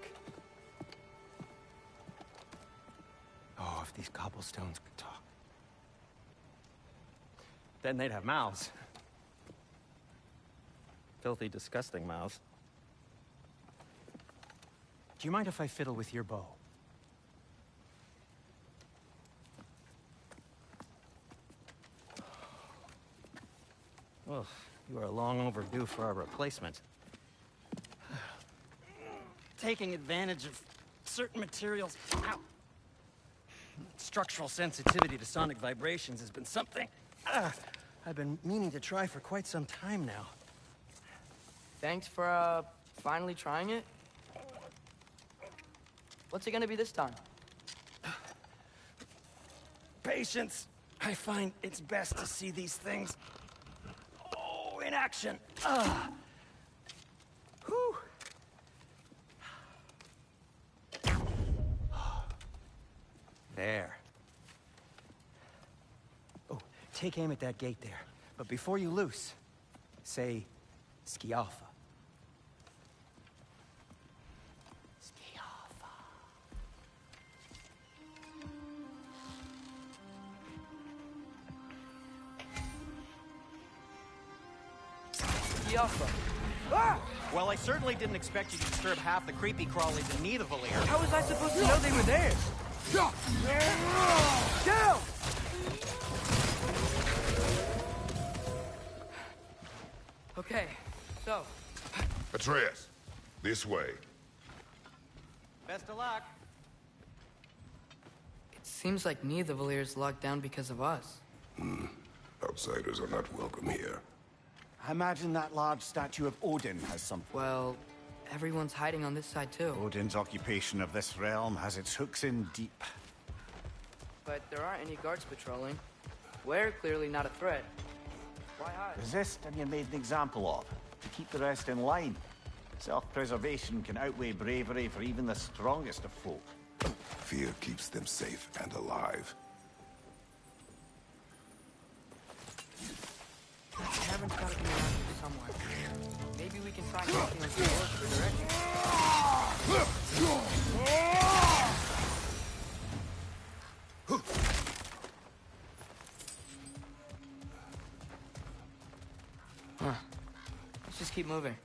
Oh, if these cobblestones could talk. Then they'd have mouths. Filthy, disgusting mouths. Do you mind if I fiddle with your bow? Well, you are long overdue for a replacement. Taking advantage of certain materials. Ow. Structural sensitivity to sonic vibrations has been something I've been meaning to try for quite some time now. Thanks for, finally trying it. What's it gonna be this time? Patience. I find it's best to see these things, in action. Whew. There. Oh, take aim at that gate there. But before you loose, say, Skialfa. Skialfa. Skialfa. Ah! Well, I certainly didn't expect you to disturb half the creepy crawlies in Nidavellir. How was I supposed to know they were there? Down! Okay, so... Atreus, this way. Best of luck. It seems like Nidavellir is locked down because of us. Outsiders are not welcome here. I imagine that large statue of Odin has something. Well, everyone's hiding on this side too. Odin's occupation of this realm has its hooks in deep. But there aren't any guards patrolling. We're clearly not a threat. Why hide? Resist and you're made an example of, to keep the rest in line. Self-preservation can outweigh bravery for even the strongest of folk. Fear keeps them safe and alive. The tavern's gotta be around here somewhere. Maybe we can try knocking on some doors for directions. Huh. Let's just keep moving.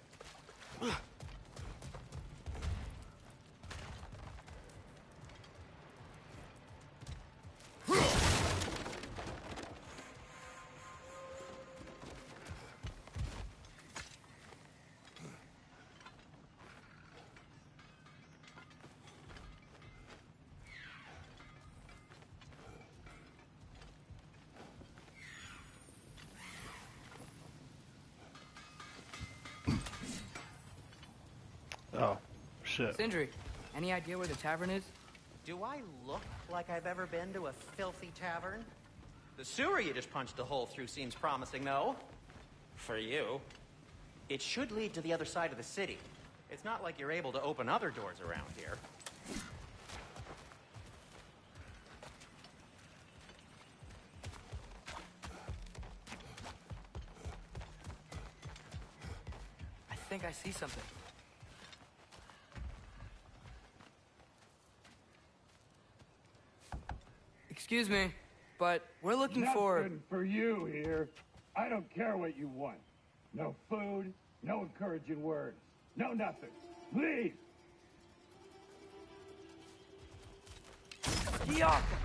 Oh, shit. Sindri, any idea where the tavern is? Do I look like I've ever been to a filthy tavern? The sewer you just punched a hole through seems promising, though. For you. It should lead to the other side of the city. It's not like you're able to open other doors around here. I think I see something. Excuse me, but we're looking for... Nothing for you here. I don't care what you want. No food, no encouraging words, no nothing. Leave! Gyaka!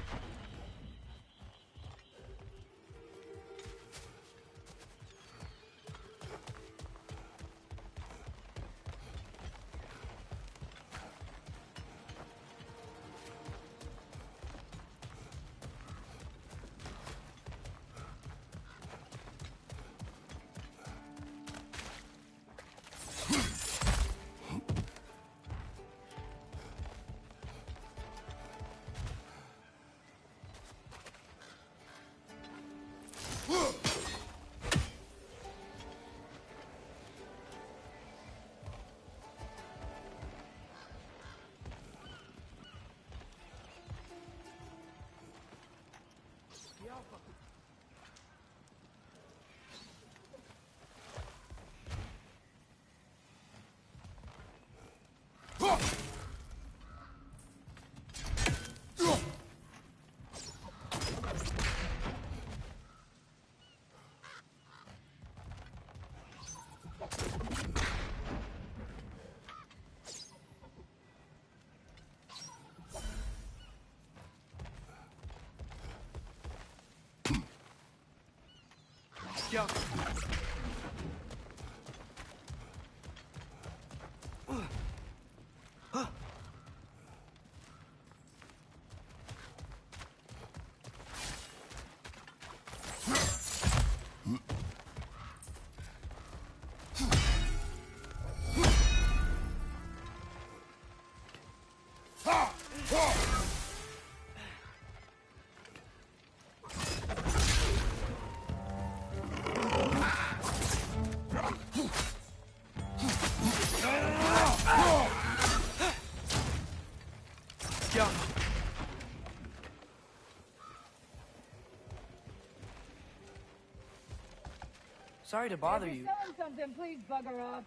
Sorry to bother If you. you're selling something, please bugger off.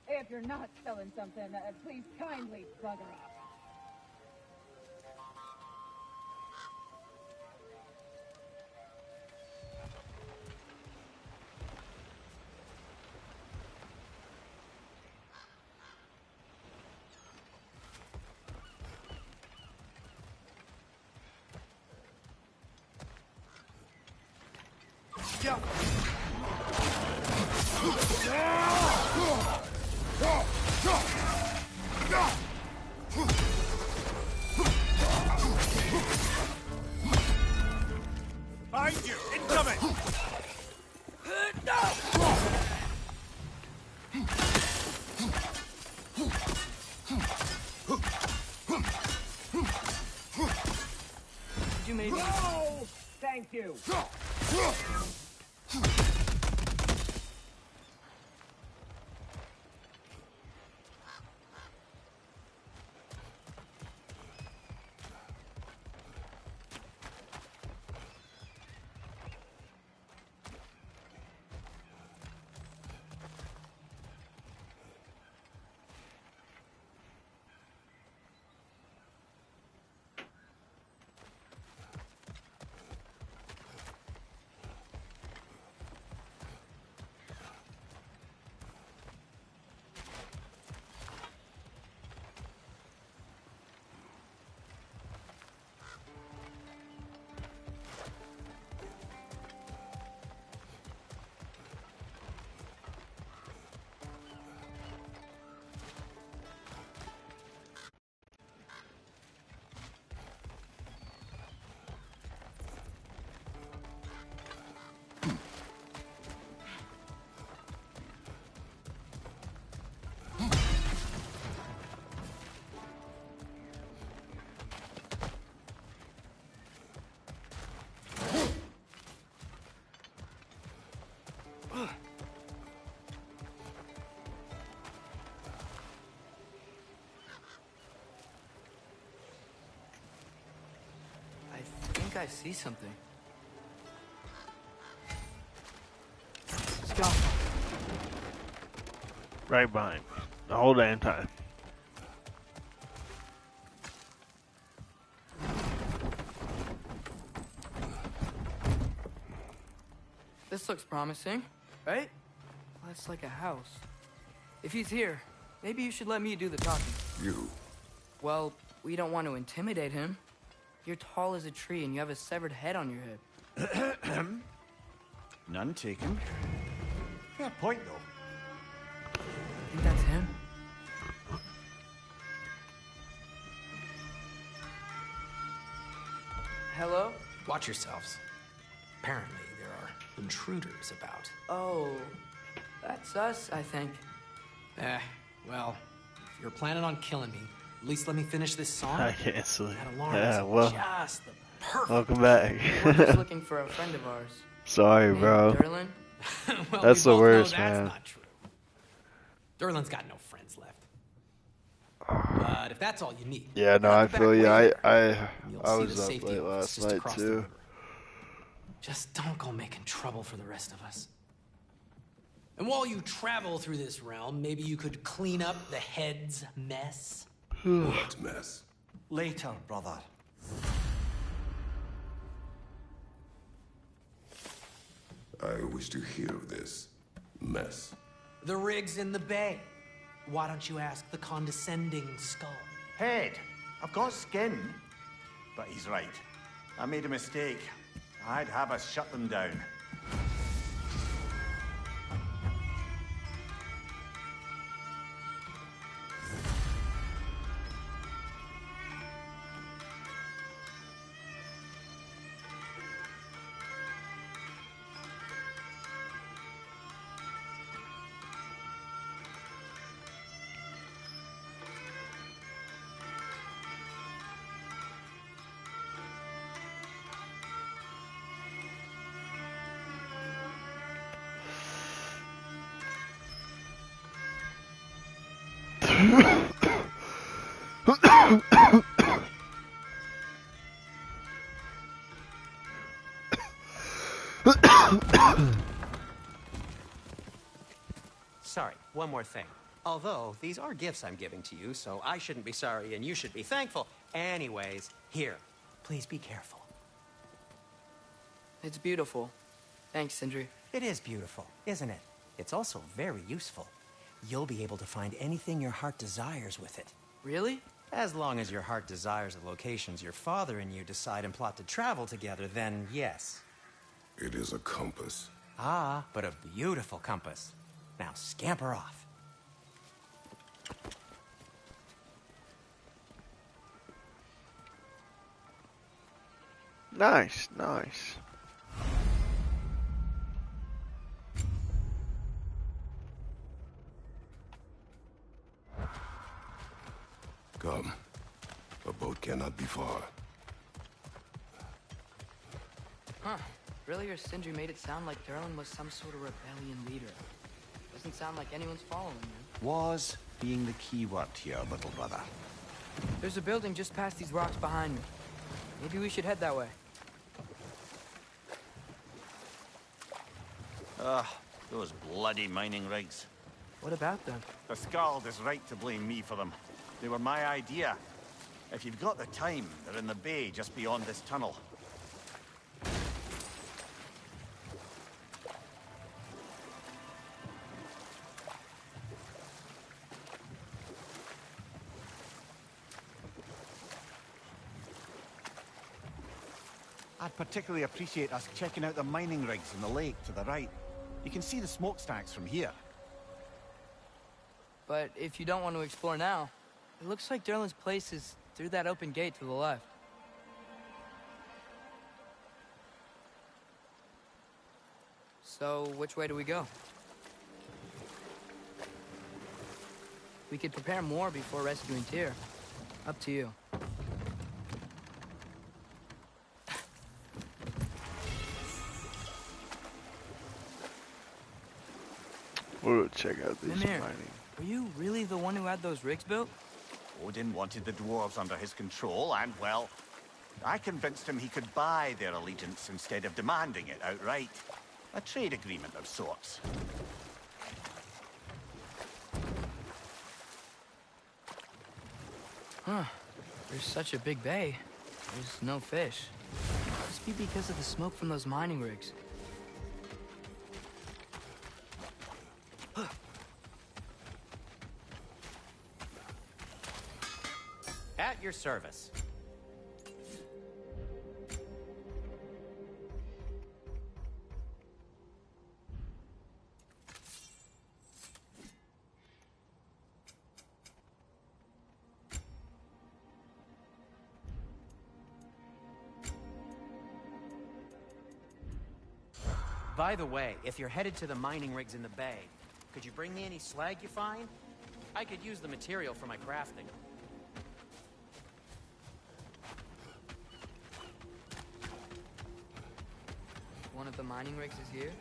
If you're not selling something, please kindly bugger off. Behind you! Incoming! Could you maybe... No! Thank you. I see something. Let's go. Right behind me. The whole damn time. This looks promising, right? Well, it's like a house. If he's here, maybe you should let me do the talking. You. Well, we don't want to intimidate him. You're tall as a tree and you have a severed head on your head. None taken. Fair point, though. Think that's him? Hello? Watch yourselves. Apparently, there are intruders about. Oh, that's us, I think. Well, if you're planning on killing me, at least let me finish this song. I can't sleep. That alarm Yeah, is well, just the perfect. welcome back. We're just looking for a friend of ours. Sorry, Named bro. Derlin. Well, That's we the both worst, know that's man. not true. Derlin's got no friends left. But if that's all you need, Yeah, no, head I the back feel you. way I and you'll I see was the up safety late office last just night across the too. river. Just don't go making trouble for the rest of us. And while you travel through this realm, maybe you could clean up the head's mess. What mess? Later, brother. I wish to hear of this mess. The rig's in the bay. Why don't you ask the condescending skull? Head, I've got skin. But he's right. I made a mistake. I'd have us shut them down. Sorry, one more thing. Although, these are gifts I'm giving to you, so I shouldn't be sorry and you should be thankful. Anyways, here, please be careful. It's beautiful. Thanks, Sindri. It is beautiful, isn't it? It's also very useful. You'll be able to find anything your heart desires with it. Really? As long as your heart desires the locations your father and you decide and plot to travel together, then yes. It is a compass. Ah, but a beautiful compass. Now scamper off. Nice, nice. Come. A boat cannot be far. Huh. Earlier, Sindri made it sound like Derlin was some sort of rebellion leader. Doesn't sound like anyone's following him. Was being the key word here, little brother. There's a building just past these rocks behind me. Maybe we should head that way. Ugh, those bloody mining rigs. What about them? The Skald is right to blame me for them. They were my idea. If you've got the time, they're in the bay just beyond this tunnel. I'd particularly appreciate us checking out the mining rigs in the lake to the right. You can see the smokestacks from here. But if you don't want to explore now, it looks like Derlin's place is through that open gate to the left. So, which way do we go? We could prepare more before rescuing Tyr. Up to you. We'll check out these Mimir, mining. were you really the one who had those rigs built? Odin wanted the dwarves under his control, and, well, I convinced him he could buy their allegiance instead of demanding it outright. A trade agreement of sorts. Huh. There's such a big bay. There's no fish. Must be because of the smoke from those mining rigs. At your service. By the way, if you're headed to the mining rigs in the bay, could you bring me any slag you find? I could use the material for my crafting. One of the mining rigs is here?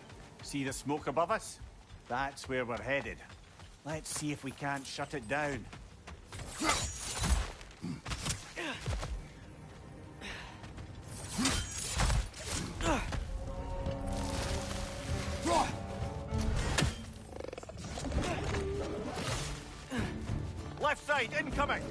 See the smoke above us? That's where we're headed. Let's see if we can't shut it down. Left side, incoming!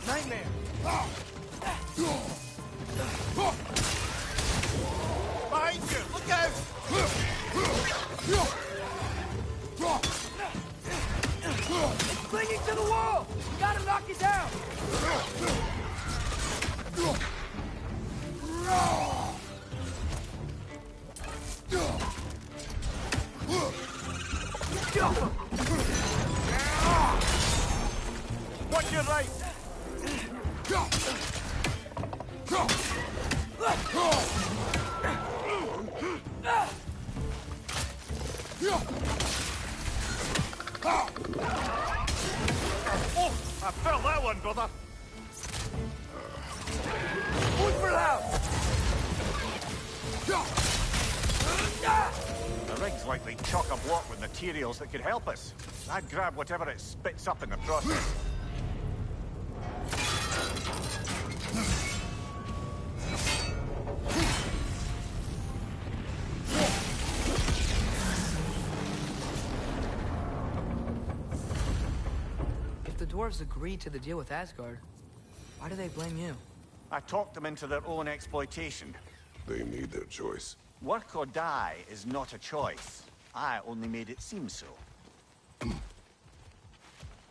Nightmare! Behind you! Look out! It's clinging to the wall! We gotta knock it down! Watch your right! Oh, I felt that one, brother. Move for loud! The rig's likely chock-a-block with materials that could help us. I'd grab whatever it spits up in the process. If the dwarves agreed to the deal with Asgard, why do they blame you? I talked them into their own exploitation. They made their choice. Work or die is not a choice. I only made it seem so.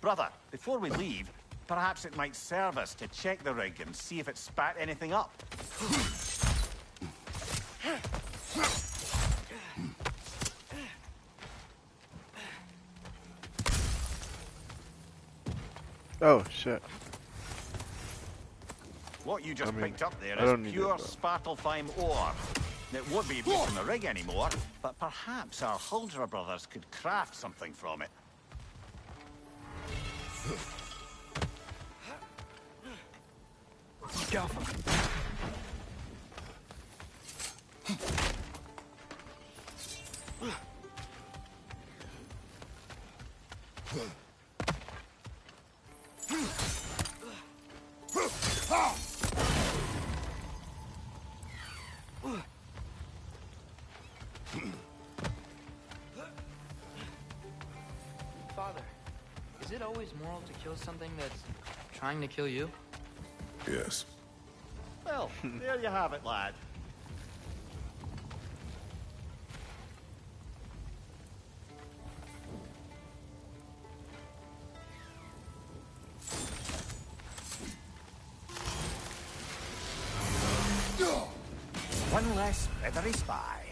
Brother, before we leave, perhaps it might serve us to check the rig and see if it spat anything up. Oh, shit. What you just picked up there I don't is need pure it, though. Svartalfheim ore. It won't be from the rig anymore, but perhaps our Huldra brothers could craft something from it. Father, is it always moral to kill something that's trying to kill you? Yes. Well, there you have it, lad. One less feathery spy.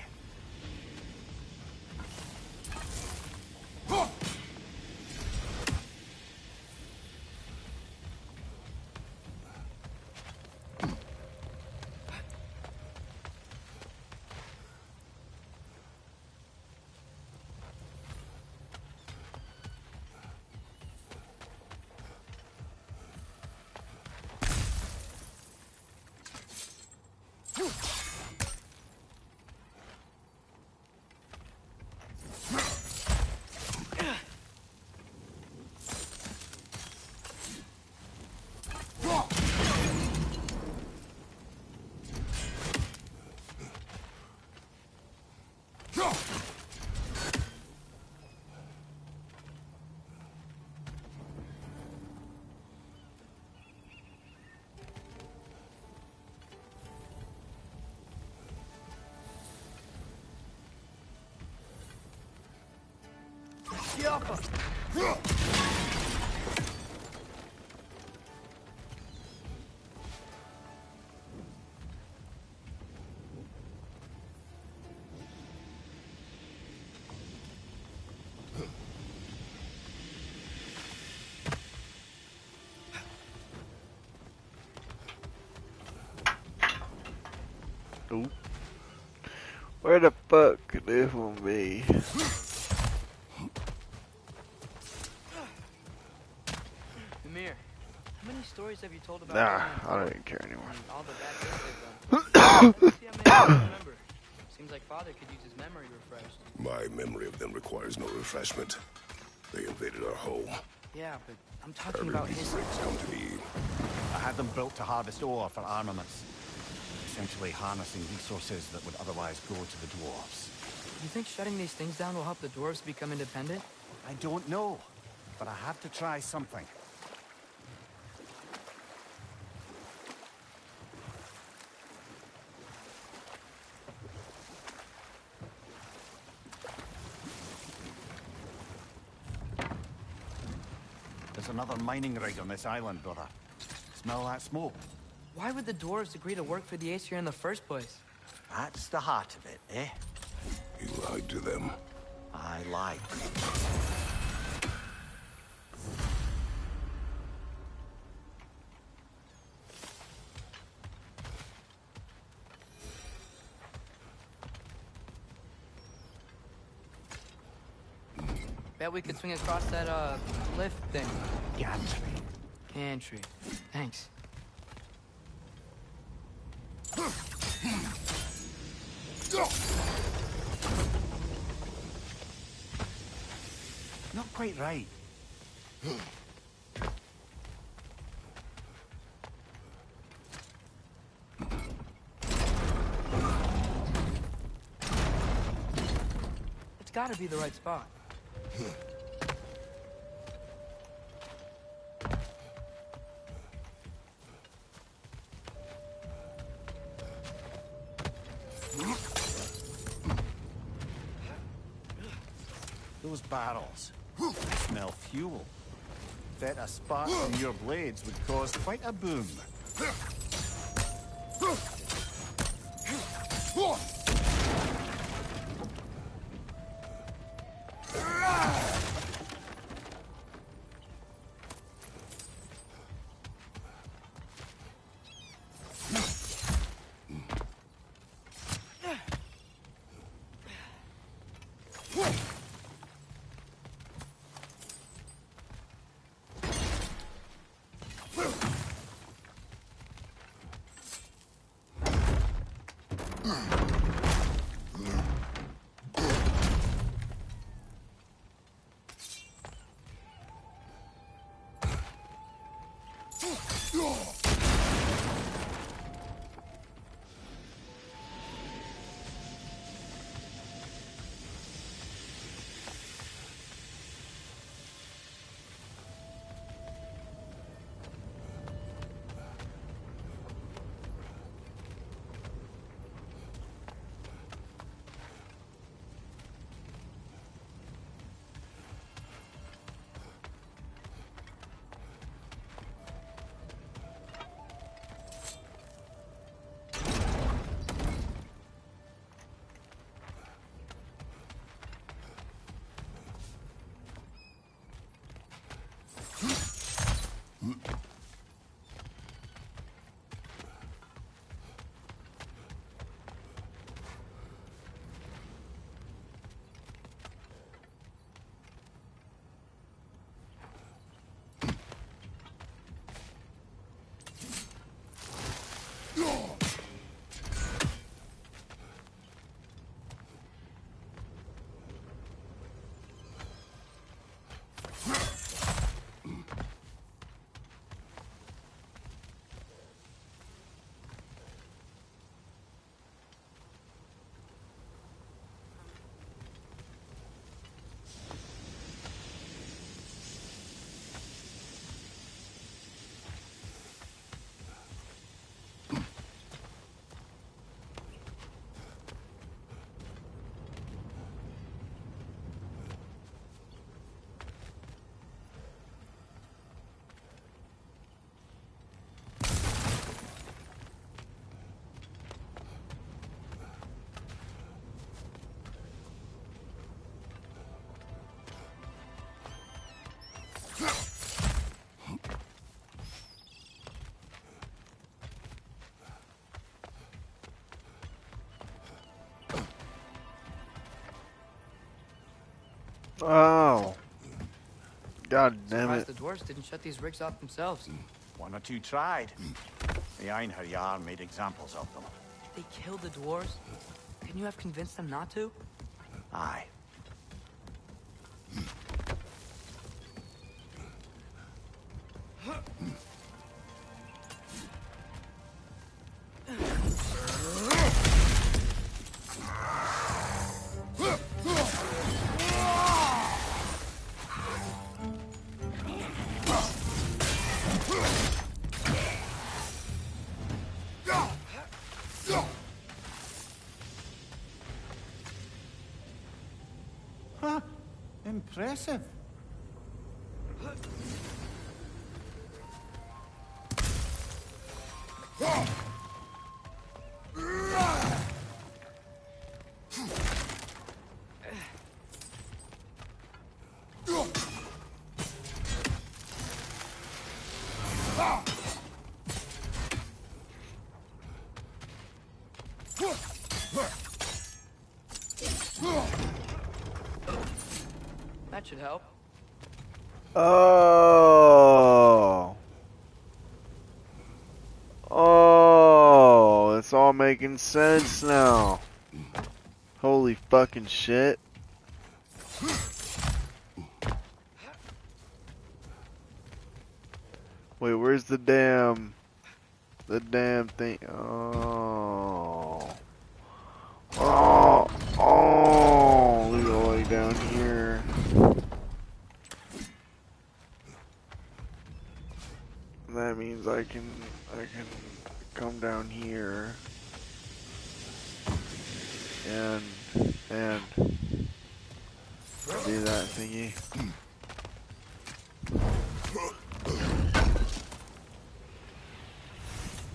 Ooh. Where the fuck could this one be? Amir, how many stories have you told about Nah, Chillin I don't even care anymore. and all the bad things they've done? Let's see how many you remember. Seems like Father could use his memory refreshed. My memory of them requires no refreshment. They invaded our home. Yeah, but I'm talking Every about week history. breaks down to me. I had them built to harvest ore for armaments. Essentially harnessing resources that would otherwise go to the dwarves. You think shutting these things down will help the dwarves become independent? I don't know, but I have to try something. There's another mining rig on this island, brother. Smell that smoke? Why would the dwarves agree to work for the Aesir in the first place? That's the heart of it, eh? You lied to them. I lied. Bet we could swing across that, lift thing. Gantry. Gantry. Thanks. Not quite right. It's gotta be the right spot. Those barrels. They smell fuel. Bet a spark from your blades would cause quite a boom. Oh. God damn Surprised it. the dwarves didn't shut these rigs off themselves. One or two tried. The Einherjar made examples of them. They killed the dwarves? Couldn't you have convinced them not to? Aye. Huh. Impressive. That should help. Oh. Oh, it's all making sense now. Holy fucking shit. Wait, where's the damn thing? Oh. Oh. Oh, look all the way down here. That means I can come down here and do that thingy.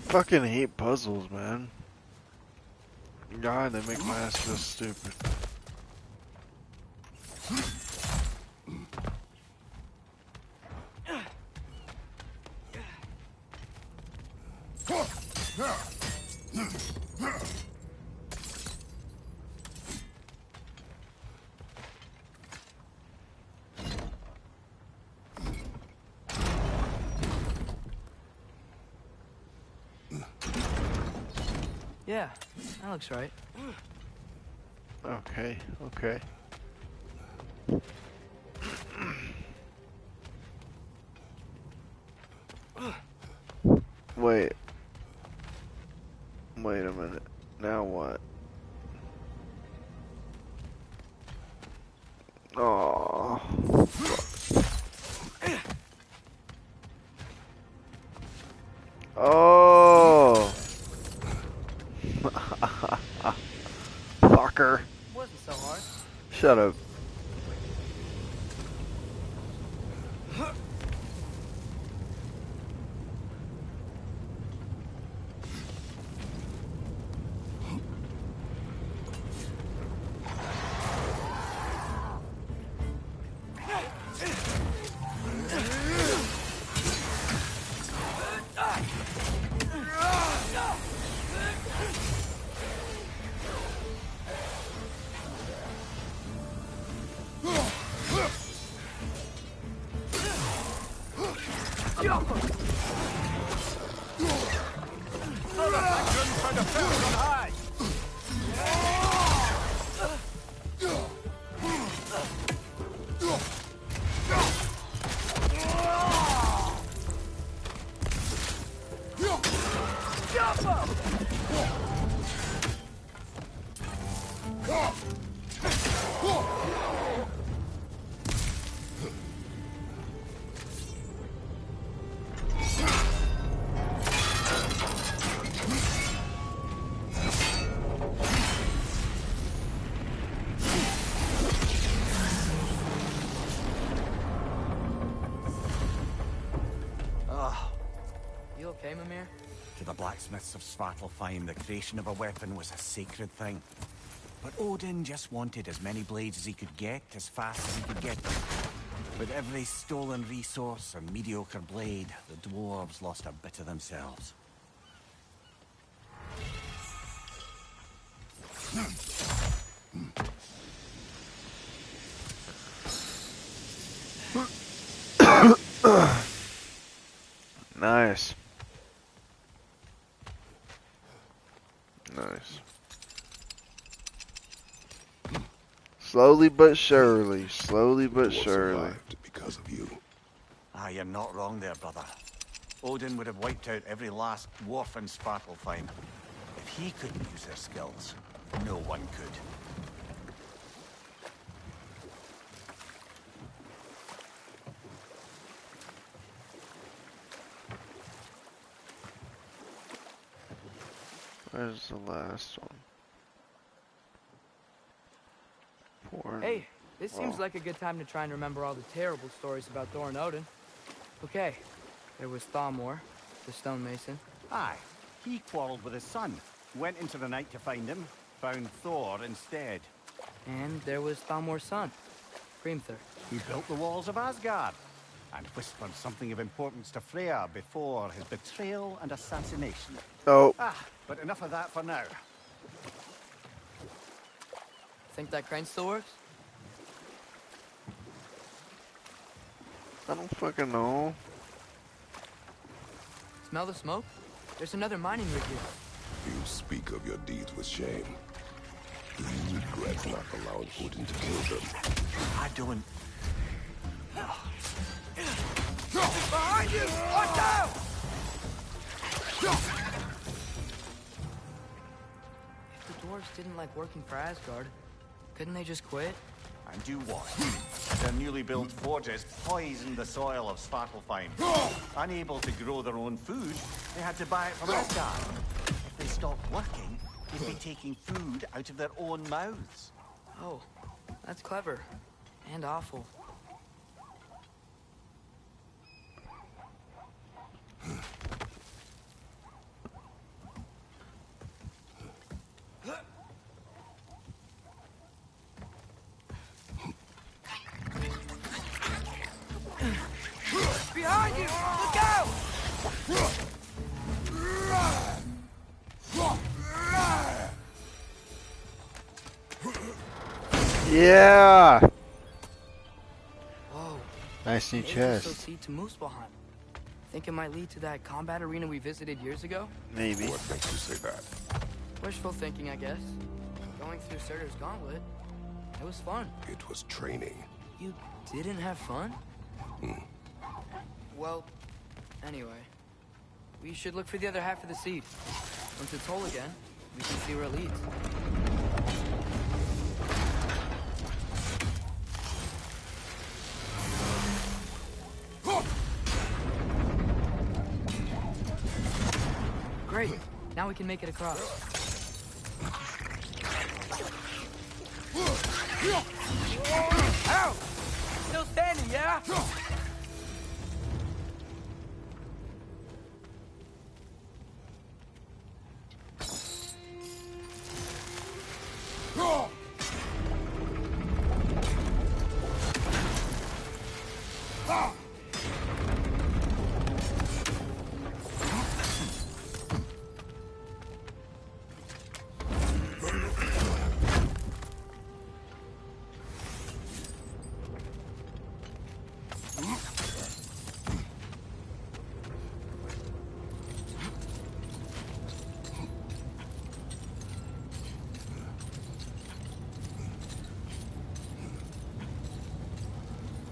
Fucking hate puzzles, man. God, they make my ass feel stupid. Yeah, that looks right. Okay, okay. Wait. Wait a minute. Now what? Oh. Oh. Fucker. Wasn't so hard. Shut up. You okay, Mimir? To the blacksmiths of Svartalfheim, the creation of a weapon was a sacred thing. But Odin just wanted as many blades as he could get, as fast as he could get them. With every stolen resource or mediocre blade, the dwarves lost a bit of themselves. Nice. Nice. Slowly but surely. Slowly but Dwarf surely. survived because of you. Ah, you're not wrong there, brother. Odin would have wiped out every last dwarf in Svartalfheim. If he couldn't use their skills, no one could. Where's the last one? Porn. Hey, this seems like a good time to try and remember all the terrible stories about Thor and Odin. Okay, there was Thamor, the stonemason. Aye, he quarreled with his son, went into the night to find him, found Thor instead. And there was Thamor's son, Grimthur. He built the walls of Asgard, and whispered something of importance to Freya before his betrayal and assassination. Oh. But enough of that for now. Think that crane still works? I don't fucking know. Smell the smoke? There's another mining rig here. You speak of your deeds with shame. Do you regret not allowing Odin to kill them? I don't. Behind you! Watch out! If the dwarves didn't like working for Asgard, couldn't they just quit? And do what? Their newly built forges poisoned the soil of Svartalfheim. Unable to grow their own food, they had to buy it from Asgard. If they stopped working, they'd be taking food out of their own mouths. Oh, that's clever. And awful. Behind you! Look out! Yeah! Whoa. Nice new Maybe chest. this will lead to Muspelheim. Think it might lead to that combat arena we visited years ago? Maybe. What makes you say that? Wishful thinking, I guess. Going through Surtur's gauntlet. It was fun. It was training. You didn't have fun? Well, anyway. We should look for the other half of the seed. Once it's whole again, we can see where it leads. Great. Now we can make it across. Ow! Still standing, yeah?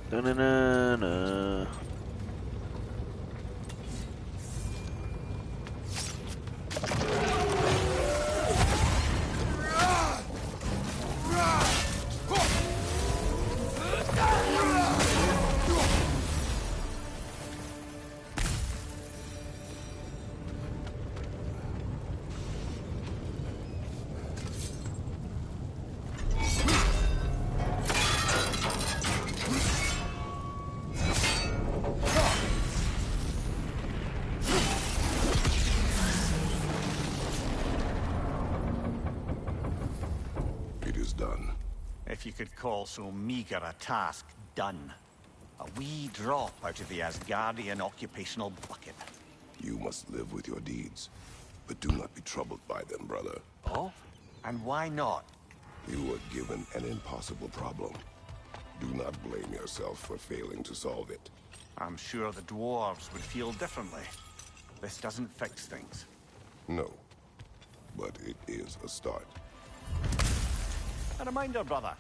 Da-na-na-na. It is done. If you could call so meager a task done. A wee drop out of the Asgardian occupational bucket. You must live with your deeds. But do not be troubled by them, brother. Oh? And why not? You were given an impossible problem. Do not blame yourself for failing to solve it. I'm sure the dwarves would feel differently. This doesn't fix things. No. But it is a start. A reminder, brother.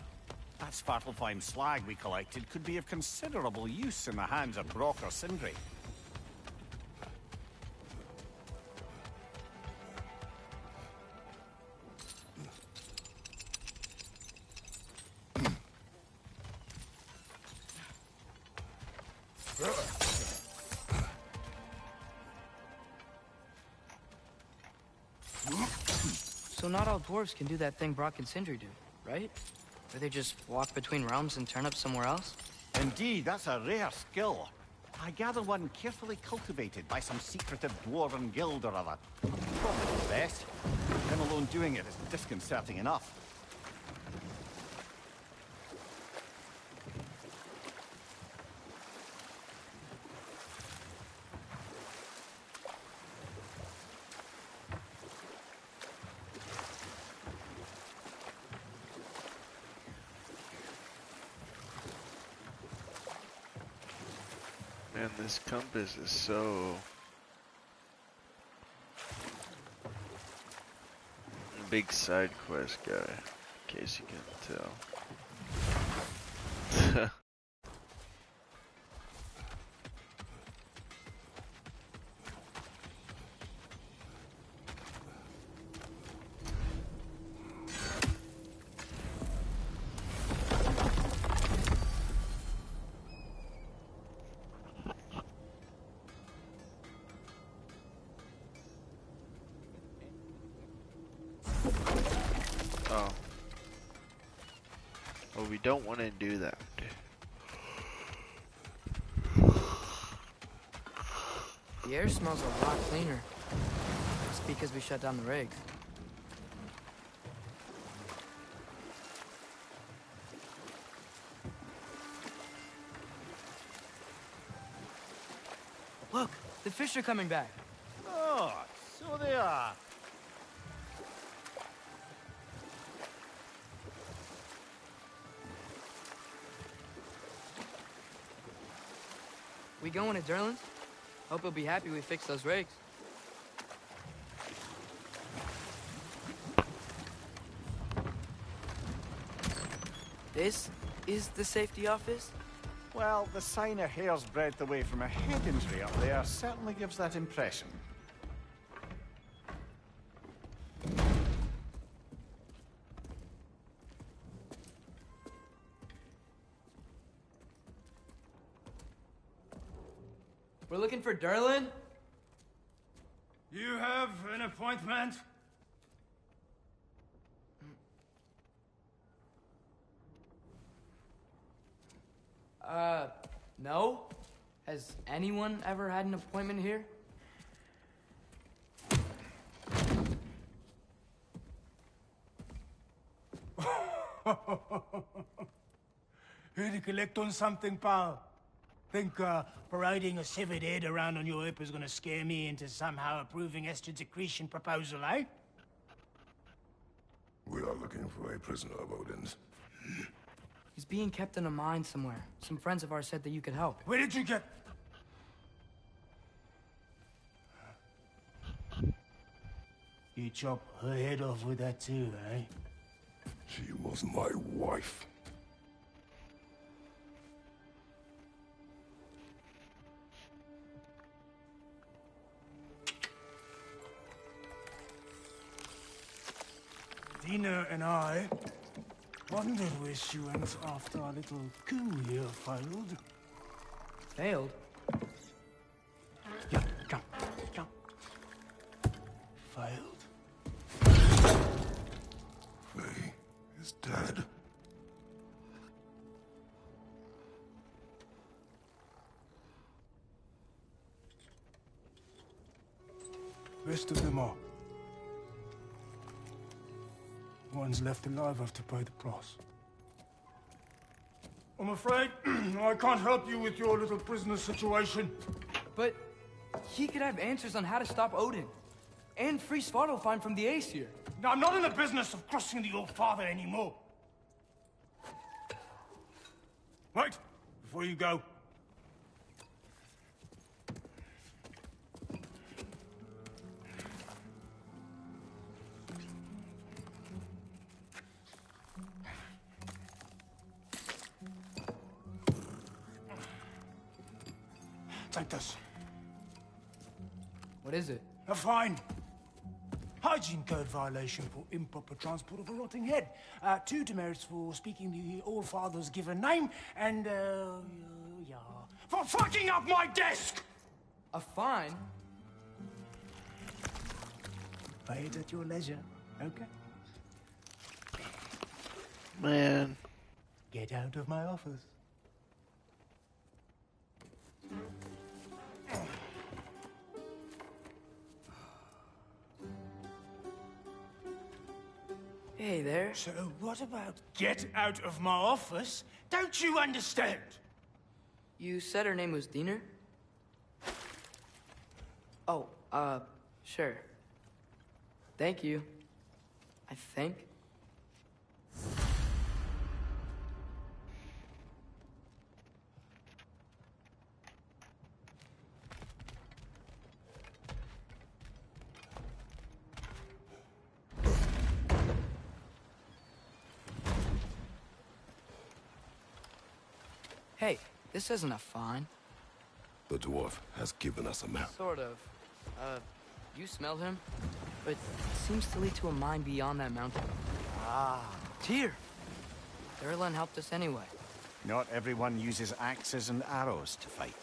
That Svartalfheim slag we collected could be of considerable use in the hands of Brock or Sindri. So not all dwarves can do that thing Brock and Sindri do, right? Where they just walk between realms and turn up somewhere else? Indeed, that's a rare skill. I gather one carefully cultivated by some secretive dwarven guild or other. Probably the best. Them alone doing it is disconcerting enough. Man, this compass is so... big side quest guy, in case you can tell. Oh. Well, we don't want to do that. The air smells a lot cleaner. It's because we shut down the rigs. Look, the fish are coming back. Oh, so they are. We going to Durlin's? Hope he'll be happy we fixed those rigs. This is the safety office? Well, the sign a hair's breadth away from a head injury up there certainly gives that impression. We're looking for Durlin? You have an appointment? No? Has anyone ever had an appointment here? Here to collect on something, pal? Think, parading a severed head around on your hip is gonna scare me into somehow approving Esther's accretion proposal, eh? We are looking for a prisoner of Odin's. He's being kept in a mine somewhere. Some friends of ours said that you could help. Where did you get... You chop her head off with that too, eh? She was my wife. Dina and I wondered where she went after our little coup here failed. Failed? Yeah, come. Failed. Faye is dead. Rest of them are. Ones left alive have to pay the price. I'm afraid I can't help you with your little prisoner situation. But he could have answers on how to stop Odin. And free Svartalfheim from the Aesir. Now, I'm not in the business of crossing the old father anymore. Right, before you go. take this. What is it? A fine. Hygiene code violation for improper transport of a rotting head. 2 demerits for speaking the All-Father's given name, and, yeah, for fucking up my desk! A fine? Pay it at your leisure, okay? Man. Get out of my office. Hey there. So what about get out of my office? Don't you understand? You said her name was Diener? Oh, sure. Thank you. I think. Hey, this isn't a fine. The dwarf has given us a map. Sort of. You smelled him? But it seems to lead to a mine beyond that mountain. Ah, Tyr! Erlen helped us anyway. not everyone uses axes and arrows to fight.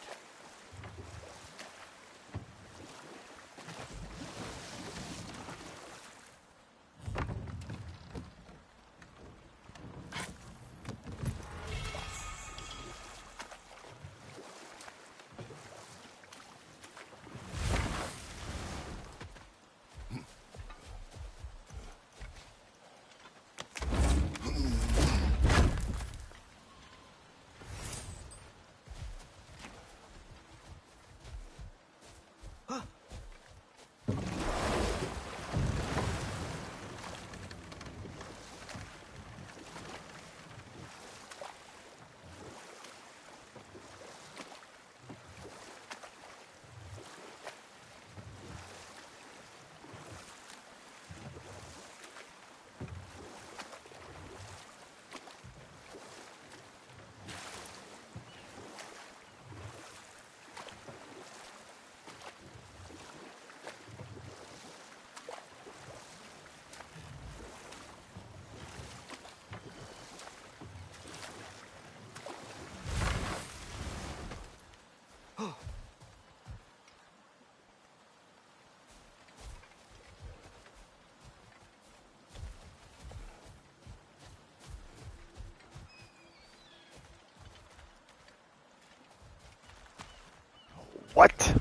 What?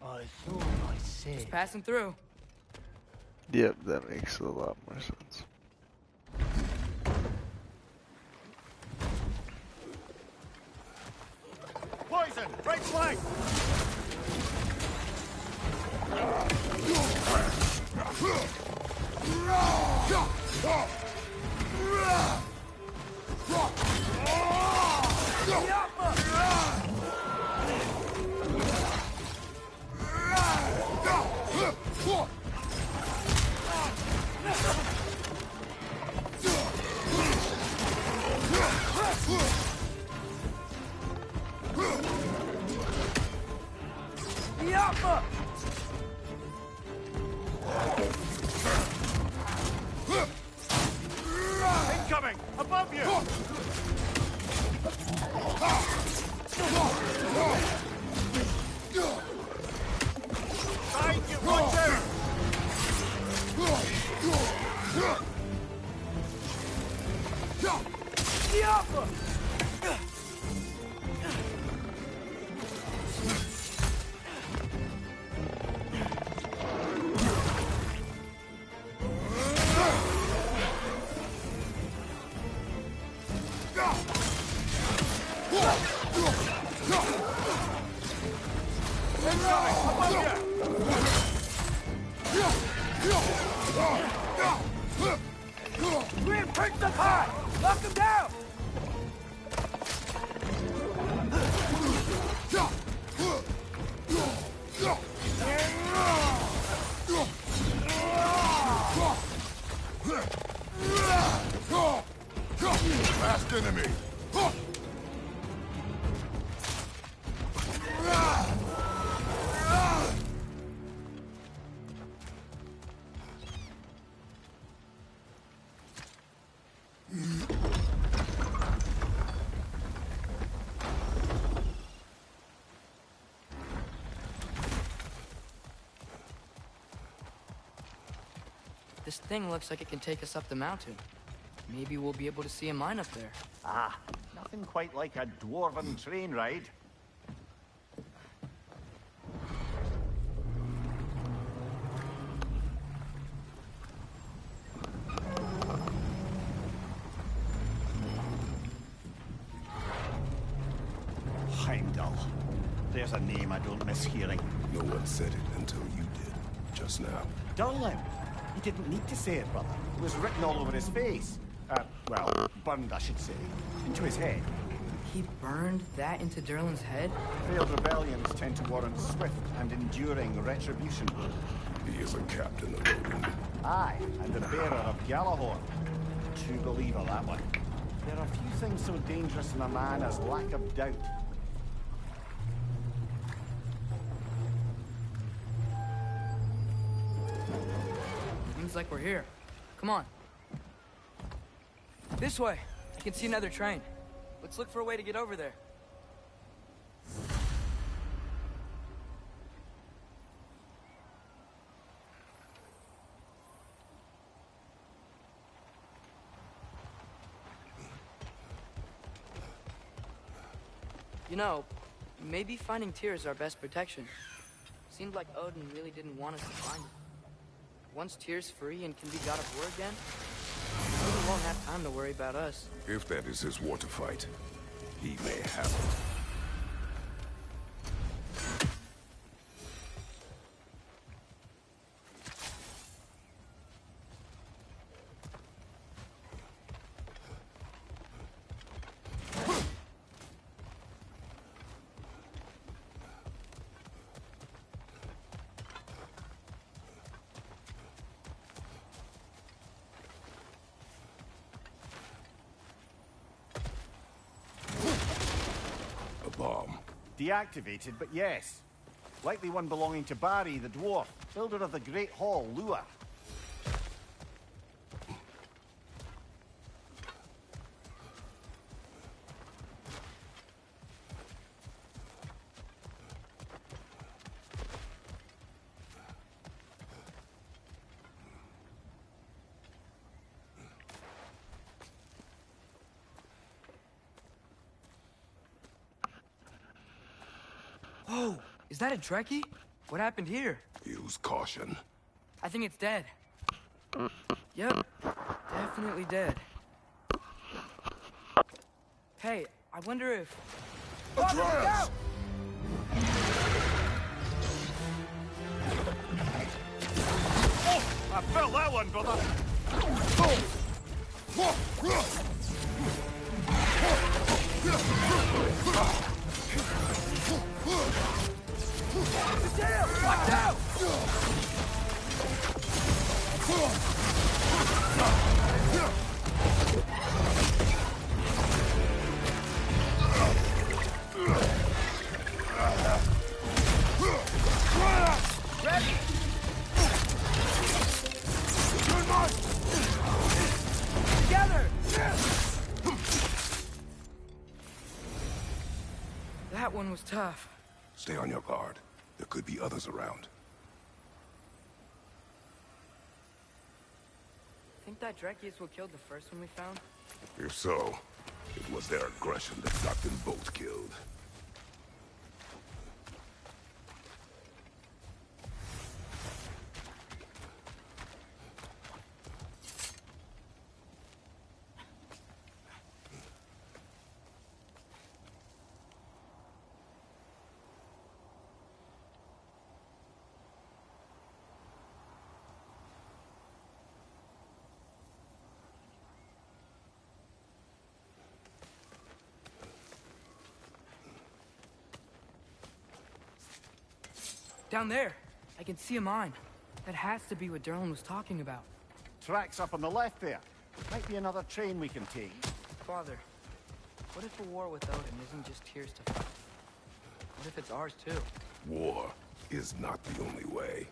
I thought I said. Just passing through. Yep, that makes a lot more sense. Poison! Right flank! Incoming! Above you! Behind you! Watch out! We're picked apart! Lock him down! Last enemy. This thing looks like it can take us up the mountain. Maybe we'll be able to see a mine up there. Ah, nothing quite like a dwarven train ride. Heimdall. There's a name I don't miss hearing. No one said it until you did, just now. Durlin. He didn't need to say it, brother. It was written all over his face. Well, burned, I should say. Into his head. He burned that into Durlin's head? Failed rebellions tend to warrant swift and enduring retribution. He is a captain of Odin. Aye, and the bearer of Gjallarhorn. True believer, that one. There are few things so dangerous in a man as lack of doubt. Seems like we're here. Come on. This way. I can see another train. Let's look for a way to get over there. You know, maybe finding Tyr is our best protection. Seemed like Odin really didn't want us to find it. Once Tyr's free and can be god of war again, Odin won't have time to worry about us. If that is his war to fight, he may have it. Bomb. Deactivated, but yes. Likely one belonging to Barry, the dwarf, builder of the Great Hall, Lua. Whoa! Is that a Trekkie? What happened here? Use caution. I think it's dead. Yep. Definitely dead. Hey, I wonder if... Atreus! Oh! I felt that one, brother! Watch out! Ready! tough. Stay on your guard. There could be others around. Think that Dreki is what killed the first one we found? If so, it was their aggression that got them both killed. Down there. I can see a mine. That has to be what Derlin was talking about. Tracks up on the left there. Might be another train we can take. Father, what if a war with Odin isn't just Tyr's to fight? What if it's ours too? War is not the only way.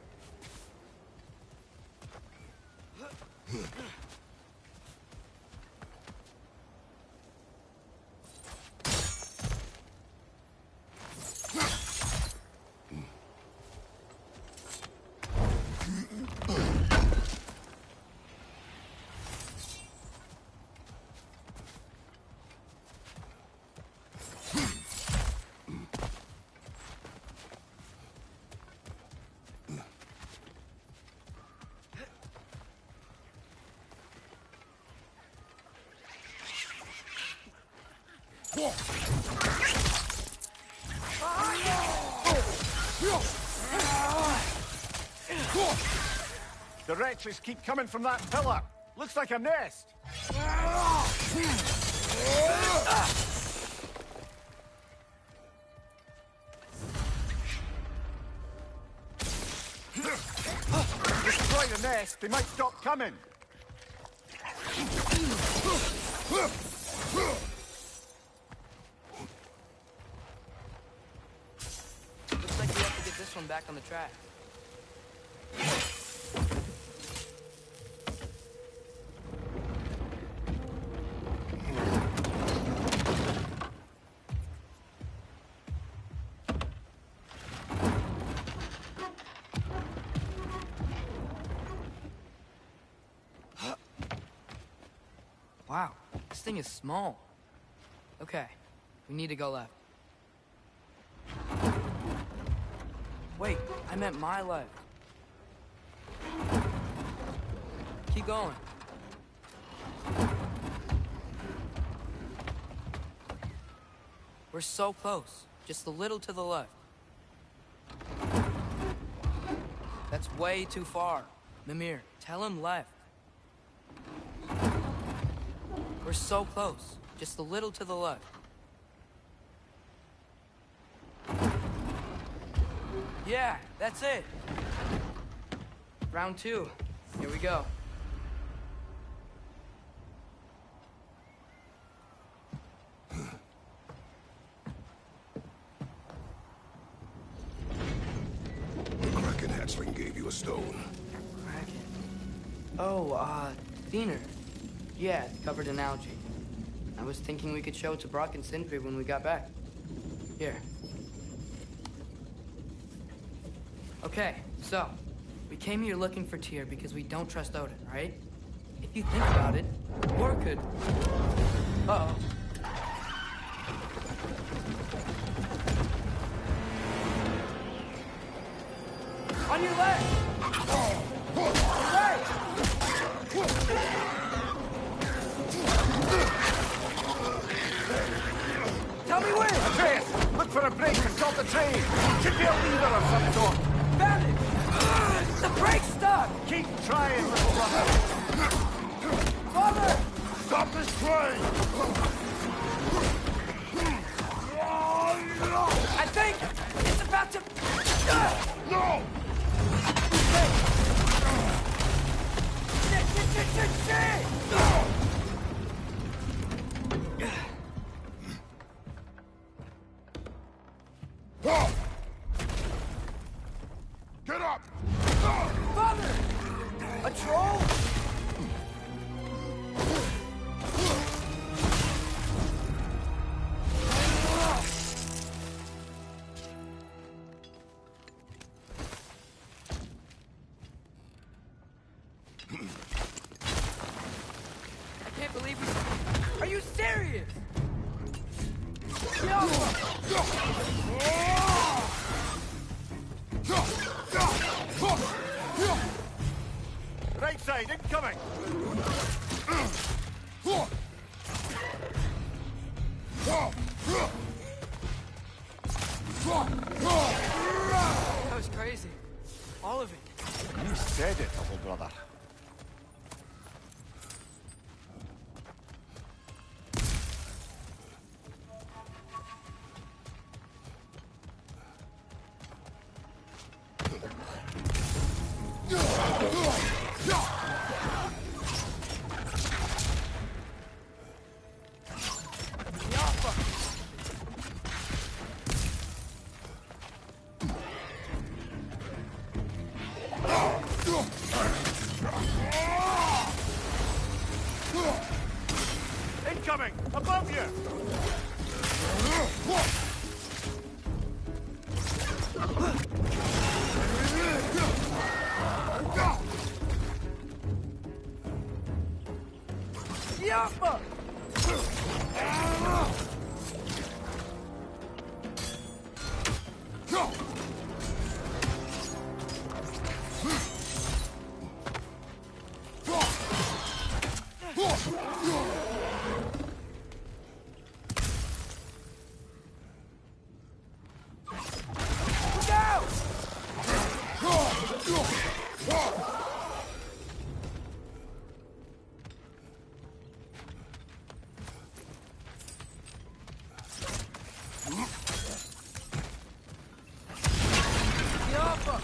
The wretches keep coming from that pillar. Looks like a nest. Destroy the nest, they might stop coming. Looks like we have to get this one back on the track. Wow, this thing is small. Okay, we need to go left. Wait, I meant my left. Keep going. We're so close, just a little to the left. That's way too far. Mimir, tell him left. We're so close, just a little to the left. Yeah, that's it. Round 2. Here we go. The Kraken hatchling gave you a stone. Kraken. Oh, Thinner. Yeah, it's covered in algae. I was thinking we could show it to Brock and Sindri when we got back. Here. Okay, so, we came here looking for Tyr because we don't trust Odin, right? If you think about it, war could... Uh-oh. On your left! Right! Tell me when! Atreus, look for a break to stop the train. Should be a lever of some sort. Found it! The brake's stuck! Keep trying, little brother. Father! Stop this train! I think it's about to... No! Shit! Get up! Father! A troll? Right side, incoming! That was crazy. All of it. You said it, little brother. Incoming! Above you! Yappa! Look out! Yappa!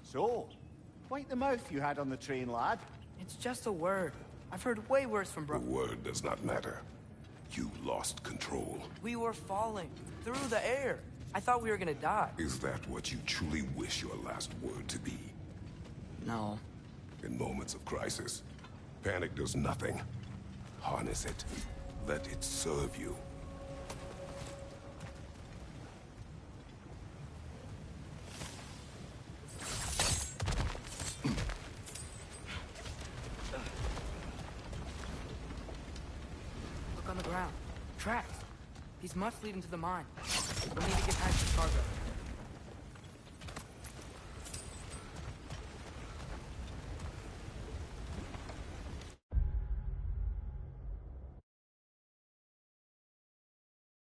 So, quite the mouth you had on the train, lad. It's just a word. I've heard way worse from The bro. word does not matter. You lost control. We were falling through the air. I thought we were gonna die. Is that what you truly wish your last word to be? No. In moments of crisis, panic does nothing. Harness it. Let it serve you. Look on the ground. Tracks. These must lead into the mine. We'll need to get past the cargo.